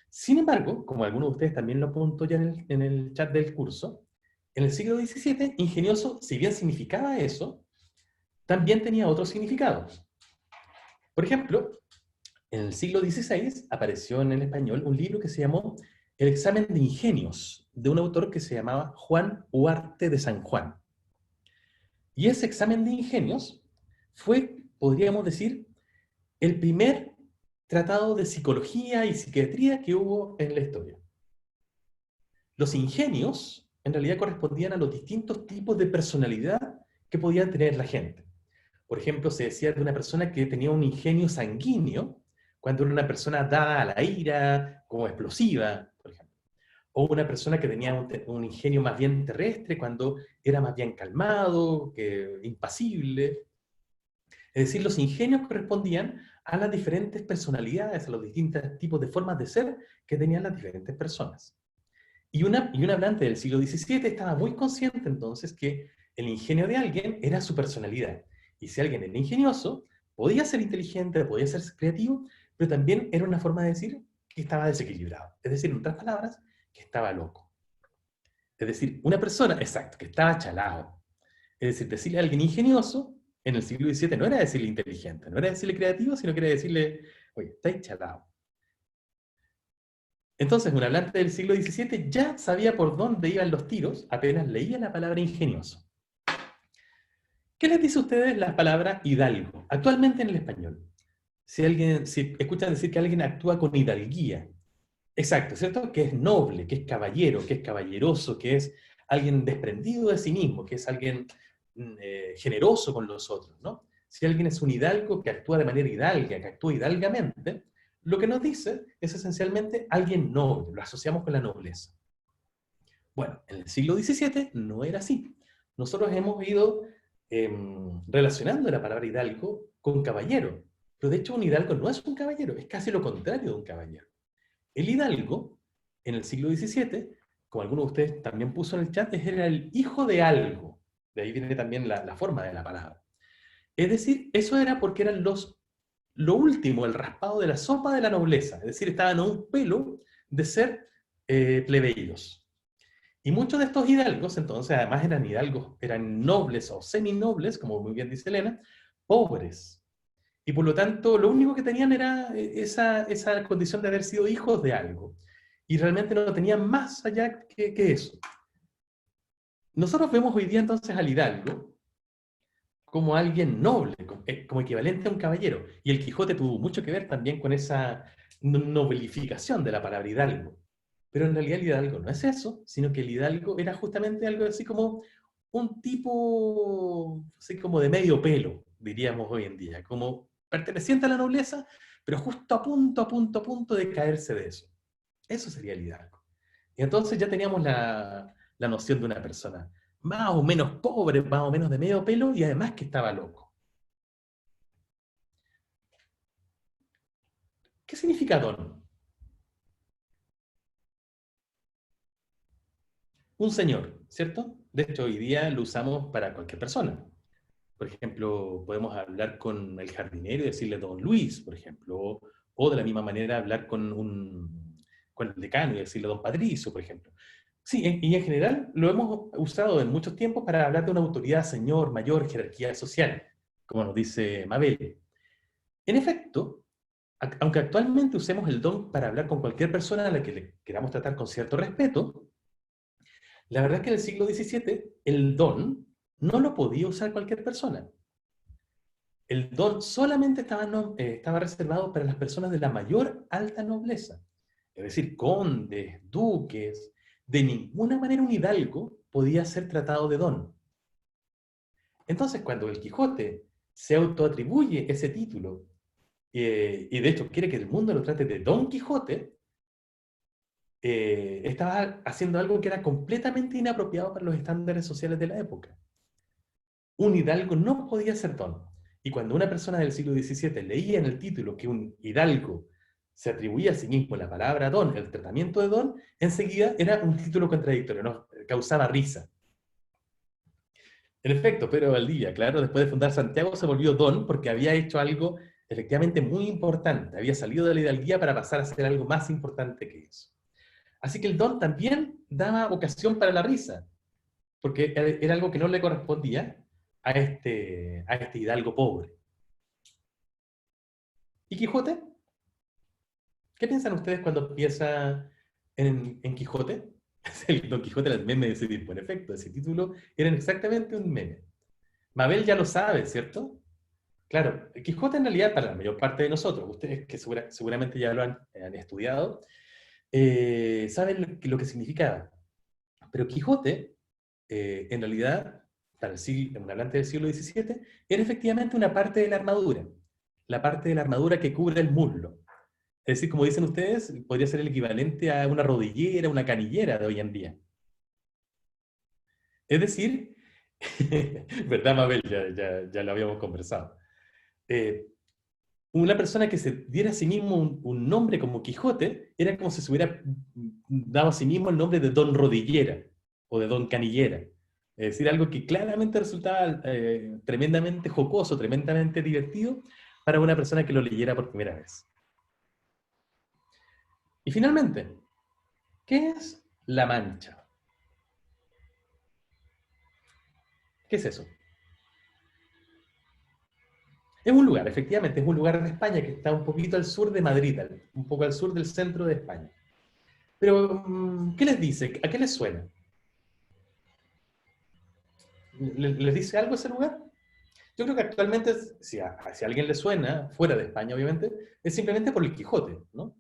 Sin embargo, como algunos de ustedes también lo apuntó ya en el chat del curso, en el siglo XVII, ingenioso, si bien significaba eso, también tenía otros significados. Por ejemplo, en el siglo XVI apareció en el español un libro que se llamó El examen de ingenios, de un autor que se llamaba Juan Huarte de San Juan. Y ese examen de ingenios fue, podríamos decir, el primer tratado de psicología y psiquiatría que hubo en la historia. Los ingenios, en realidad, correspondían a los distintos tipos de personalidad que podía tener la gente. Por ejemplo, se decía de una persona que tenía un ingenio sanguíneo, cuando era una persona dada a la ira, como explosiva, por ejemplo. O una persona que tenía un ingenio más bien terrestre, cuando era más bien calmado, impasible. Es decir, los ingenios correspondían a las diferentes personalidades, a los distintos tipos de formas de ser que tenían las diferentes personas. Y un hablante del siglo XVII estaba muy consciente entonces que el ingenio de alguien era su personalidad. Y si alguien era ingenioso, podía ser inteligente, podía ser creativo, pero también era una forma de decir que estaba desequilibrado. Es decir, en otras palabras, que estaba loco. Es decir, una persona, exacto, que estaba chalado. Es decir, decirle a alguien ingenioso en el siglo XVII no era decirle inteligente, no era decirle creativo, sino que era decirle, oye, estáis chalado. Entonces, un hablante del siglo XVII ya sabía por dónde iban los tiros, apenas leía la palabra ingenioso. ¿Qué les dice a ustedes la palabra hidalgo? Actualmente en el español. Si escuchan decir que alguien actúa con hidalguía, exacto, ¿cierto? Que es noble, que es caballero, que es caballeroso, que es alguien desprendido de sí mismo, que es alguien generoso con los otros, ¿no? Si alguien es un hidalgo que actúa de manera hidalga, que actúa hidalgamente, lo que nos dice es esencialmente alguien noble, lo asociamos con la nobleza. Bueno, en el siglo XVII no era así. Nosotros hemos ido relacionando la palabra hidalgo con caballero, pero de hecho un hidalgo no es un caballero, es casi lo contrario de un caballero. El hidalgo, en el siglo XVII, como alguno de ustedes también puso en el chat, era el hijo de algo. De ahí viene también la forma de la palabra. Es decir, eso era porque eran lo último, el raspado de la sopa de la nobleza. Es decir, estaban a un pelo de ser plebeyos. Y muchos de estos hidalgos, entonces, además eran hidalgos, eran nobles o seminobles, como muy bien dice Elena, pobres. Y por lo tanto, lo único que tenían era esa condición de haber sido hijos de algo. Y realmente no tenían más allá que eso. Nosotros vemos hoy día entonces al hidalgo como alguien noble, como equivalente a un caballero. Y el Quijote tuvo mucho que ver también con esa nobilificación de la palabra hidalgo. Pero en realidad el hidalgo no es eso, sino que el hidalgo era justamente algo así como un tipo, así como de medio pelo, diríamos hoy en día, como perteneciente a la nobleza, pero justo a punto de caerse de eso. Eso sería el hidalgo. Y entonces ya teníamos la noción de una persona más o menos pobre, más o menos de medio pelo, y además que estaba loco. ¿Qué significa don? Un señor, ¿cierto? De hecho, hoy día lo usamos para cualquier persona. Por ejemplo, podemos hablar con el jardinero y decirle don Luis, por ejemplo, o de la misma manera hablar con el decano y decirle don Patricio, por ejemplo. Sí, y en general lo hemos usado en muchos tiempos para hablar de una autoridad, señor, mayor, jerarquía social, como nos dice Mabel. En efecto, aunque actualmente usemos el don para hablar con cualquier persona a la que le queramos tratar con cierto respeto, la verdad es que en el siglo XVII el don no lo podía usar cualquier persona. El don solamente estaba reservado para las personas de la mayor alta nobleza, es decir, condes, duques. De ninguna manera un hidalgo podía ser tratado de don. Entonces, cuando el Quijote se autoatribuye ese título, y de hecho quiere que el mundo lo trate de Don Quijote, estaba haciendo algo que era completamente inapropiado para los estándares sociales de la época. Un hidalgo no podía ser don. Y cuando una persona del siglo XVII leía en el título que un hidalgo se atribuía a sí mismo la palabra don, el tratamiento de don, enseguida era un título contradictorio, ¿no? Causaba risa. En efecto, Pedro Valdivia, claro, después de fundar Santiago se volvió don porque había hecho algo efectivamente muy importante. Había salido de la hidalguía para pasar a ser algo más importante que eso. Así que el don también daba ocasión para la risa, porque era algo que no le correspondía a este hidalgo pobre. ¿Y Quijote? ¿Qué piensan ustedes cuando piensa en Quijote? El Don Quijote era el meme de ese tipo. En efecto, ese título era exactamente un meme. Mabel ya lo sabe, ¿cierto? Claro, el Quijote en realidad, para la mayor parte de nosotros, ustedes que seguramente ya lo han estudiado, saben lo que significaba. Pero Quijote, en realidad, para un hablante del siglo XVII, era efectivamente una parte de la armadura. La parte de la armadura que cubre el muslo. Es decir, como dicen ustedes, podría ser el equivalente a una rodillera, una canillera de hoy en día. Es decir, ¿verdad, Mabel? Ya lo habíamos conversado. Una persona que se diera a sí mismo un nombre como Quijote, era como si se hubiera dado a sí mismo el nombre de Don Rodillera o de Don Canillera. Es decir, algo que claramente resultaba tremendamente jocoso, tremendamente divertido para una persona que lo leyera por primera vez. Y finalmente, ¿qué es la Mancha? ¿Qué es eso? Es un lugar, efectivamente, es un lugar de España que está un poquito al sur de Madrid, un poco al sur del centro de España. Pero, ¿qué les dice? ¿A qué les suena? ¿Les dice algo ese lugar? Yo creo que actualmente, si a alguien le suena, fuera de España obviamente, es simplemente por el Quijote, ¿no?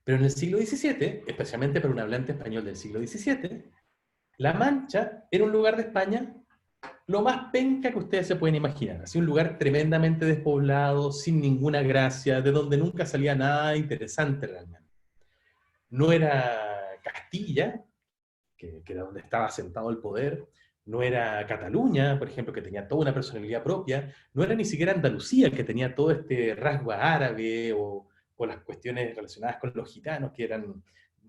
Pero en el siglo XVII, especialmente para un hablante español del siglo XVII, La Mancha era un lugar de España lo más penca que ustedes se pueden imaginar. Así un lugar tremendamente despoblado, sin ninguna gracia, de donde nunca salía nada interesante realmente. No era Castilla, que era donde estaba sentado el poder, no era Cataluña, por ejemplo, que tenía toda una personalidad propia, no era ni siquiera Andalucía, que tenía todo este rasgo árabe o las cuestiones relacionadas con los gitanos, que eran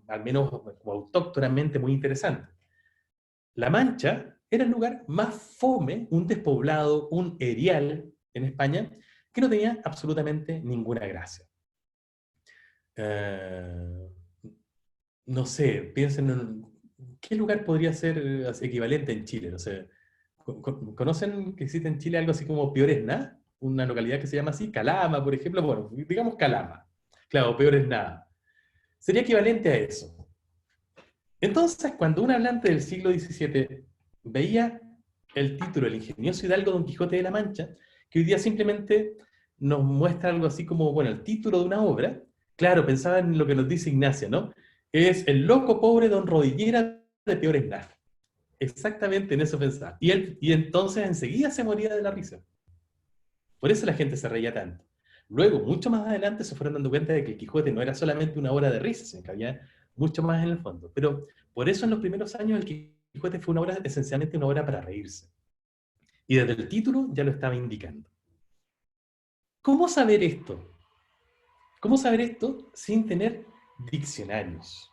al menos como autóctonamente muy interesantes. La Mancha era el lugar más fome, un despoblado, un erial en España, que no tenía absolutamente ninguna gracia. No sé, piensen en qué lugar podría ser equivalente en Chile. No sé, ¿conocen que existe en Chile algo así como Peores Nada? Una localidad que se llama así, Calama, por ejemplo. Bueno, digamos Calama. Claro, Peores Nada. Sería equivalente a eso. Entonces, cuando un hablante del siglo XVII veía el título El ingenioso hidalgo Don Quijote de la Mancha, que hoy día simplemente nos muestra algo así como, bueno, el título de una obra, claro, pensaba en lo que nos dice Ignacia, ¿no? Es el loco pobre Don Rodillera de Peores Nada. Exactamente en eso pensaba. Y entonces enseguida se moría de la risa. Por eso la gente se reía tanto. Luego, mucho más adelante, se fueron dando cuenta de que el Quijote no era solamente una obra de risa, sino que había mucho más en el fondo. Pero por eso en los primeros años el Quijote fue una obra, esencialmente una obra para reírse. Y desde el título ya lo estaba indicando. ¿Cómo saber esto? ¿Cómo saber esto sin tener diccionarios?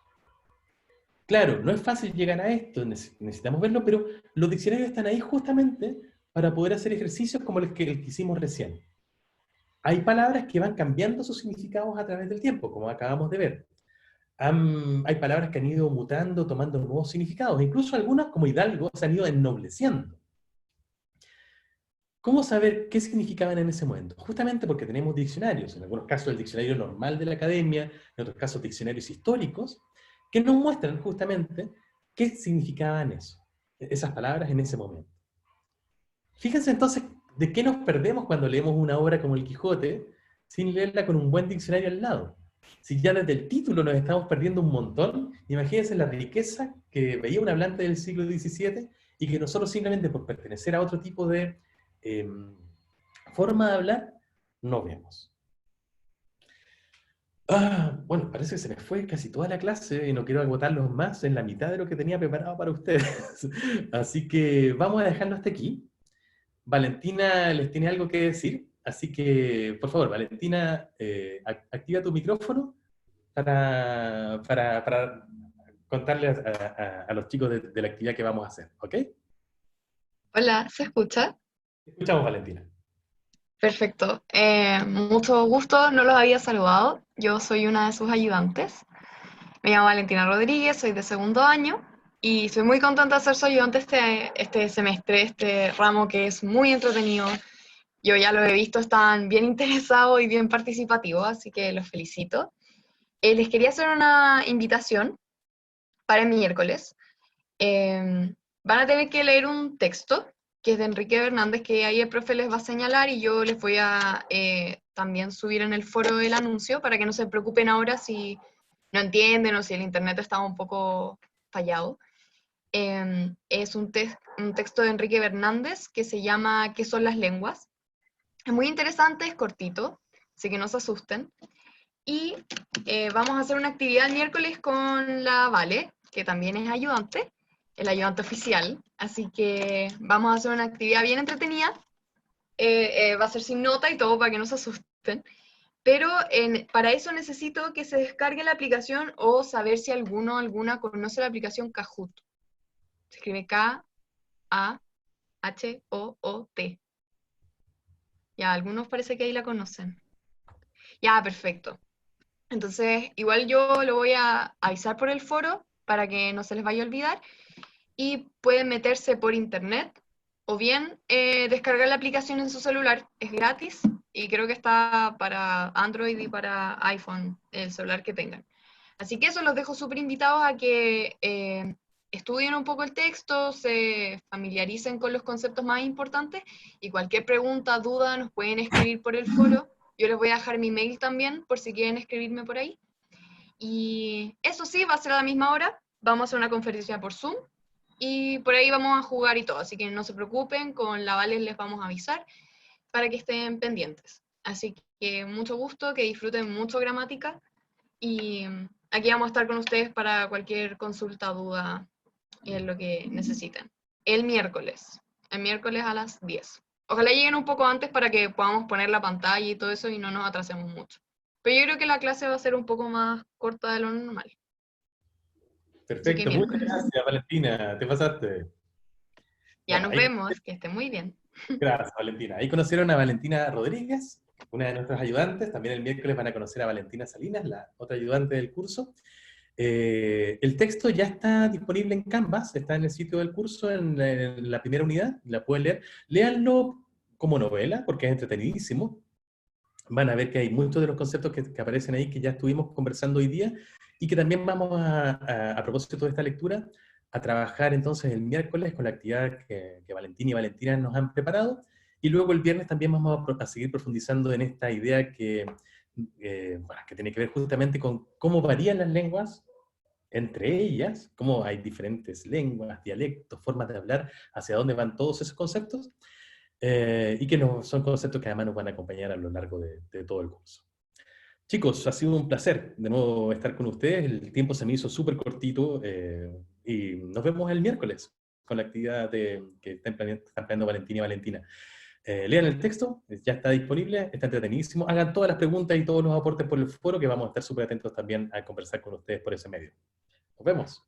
Claro, no es fácil llegar a esto, necesitamos verlo, pero los diccionarios están ahí justamente para poder hacer ejercicios como el que hicimos recién. Hay palabras que van cambiando sus significados a través del tiempo, como acabamos de ver. Hay palabras que han ido mutando, tomando nuevos significados. Incluso algunas, como hidalgo, se han ido ennobleciendo. ¿Cómo saber qué significaban en ese momento? Justamente porque tenemos diccionarios, en algunos casos el diccionario normal de la academia, en otros casos diccionarios históricos, que nos muestran justamente qué significaban esas palabras en ese momento. Fíjense entonces de qué nos perdemos cuando leemos una obra como El Quijote sin leerla con un buen diccionario al lado. Si ya desde el título nos estamos perdiendo un montón, imagínense la riqueza que veía un hablante del siglo XVII y que nosotros simplemente por pertenecer a otro tipo de forma de hablar, no vemos. Bueno, parece que se me fue casi toda la clase y no quiero agotarlos más en la mitad de lo que tenía preparado para ustedes. Así que vamos a dejarlo hasta aquí. Valentina les tiene algo que decir, así que, por favor, Valentina, activa tu micrófono para contarle a los chicos de la actividad que vamos a hacer, ¿ok?
Hola, ¿se escucha?
Escuchamos, Valentina.
Perfecto. Mucho gusto, no los había saludado. Yo soy una de sus ayudantes. Me llamo Valentina Rodríguez, soy de segundo año y estoy muy contenta de ser su ayudante este semestre, este ramo que es muy entretenido. Yo ya lo he visto, están bien interesados y bien participativos, así que los felicito. Les quería hacer una invitación para el miércoles. Van a tener que leer un texto que es de Enrique Bernández, que ahí el profe les va a señalar y yo les voy a también subir en el foro el anuncio para que no se preocupen ahora si no entienden o si el internet está un poco fallado. Es un texto de Enrique Bernández que se llama ¿Qué son las lenguas? Es muy interesante, es cortito, así que no se asusten. Y vamos a hacer una actividad el miércoles con la Vale, que también es ayudante, el ayudante oficial, así que vamos a hacer una actividad bien entretenida, va a ser sin nota y todo para que no se asusten, pero para eso necesito que se descargue la aplicación o saber si alguno o alguna conoce la aplicación Kahoot. Se escribe K-A-H-O-O-T. Ya, algunos parece que ahí la conocen. Ya, perfecto. Entonces, igual yo lo voy a avisar por el foro para que no se les vaya a olvidar. Y pueden meterse por internet o bien descargar la aplicación en su celular, es gratis, y creo que está para Android y para iPhone, el celular que tengan. Así que eso, los dejo súper invitados a que estudien un poco el texto, se familiaricen con los conceptos más importantes, y cualquier pregunta, duda, nos pueden escribir por el foro. Yo les voy a dejar mi mail también, por si quieren escribirme por ahí. Y eso sí, va a ser a la misma hora, vamos a hacer una conferencia por Zoom, y por ahí vamos a jugar y todo, así que no se preocupen, con la Vale les vamos a avisar para que estén pendientes. Así que mucho gusto, que disfruten mucho gramática, y aquí vamos a estar con ustedes para cualquier consulta, duda, en lo que necesiten. El miércoles a las 10. Ojalá lleguen un poco antes para que podamos poner la pantalla y todo eso y no nos atrasemos mucho. Pero yo creo que la clase va a ser un poco más corta de lo normal.
Perfecto, muchas gracias, Valentina, te pasaste.
Ya
Bueno,
nos vemos, que estén muy bien.
Gracias, Valentina. Ahí conocieron a Valentina Rodríguez, una de nuestras ayudantes. También el miércoles van a conocer a Valentina Salinas, la otra ayudante del curso. El texto ya está disponible en Canvas, está en el sitio del curso, en la primera unidad, la pueden leer. Léanlo como novela, porque es entretenidísimo. Van a ver que hay muchos de los conceptos que aparecen ahí que ya estuvimos conversando hoy día, y que también vamos a propósito de esta lectura, a trabajar entonces el miércoles con la actividad que Valentín y Valentina nos han preparado, y luego el viernes también vamos a seguir profundizando en esta idea que tiene que ver justamente con cómo varían las lenguas entre ellas, cómo hay diferentes lenguas, dialectos, formas de hablar, hacia dónde van todos esos conceptos, y que son conceptos que además nos van a acompañar a lo largo de todo el curso. Chicos, ha sido un placer de nuevo estar con ustedes. El tiempo se me hizo súper cortito, y nos vemos el miércoles con la actividad que están planeando Valentina y Valentina. Lean el texto, ya está disponible, está entretenidísimo. Hagan todas las preguntas y todos los aportes por el foro, que vamos a estar súper atentos también a conversar con ustedes por ese medio. Nos vemos.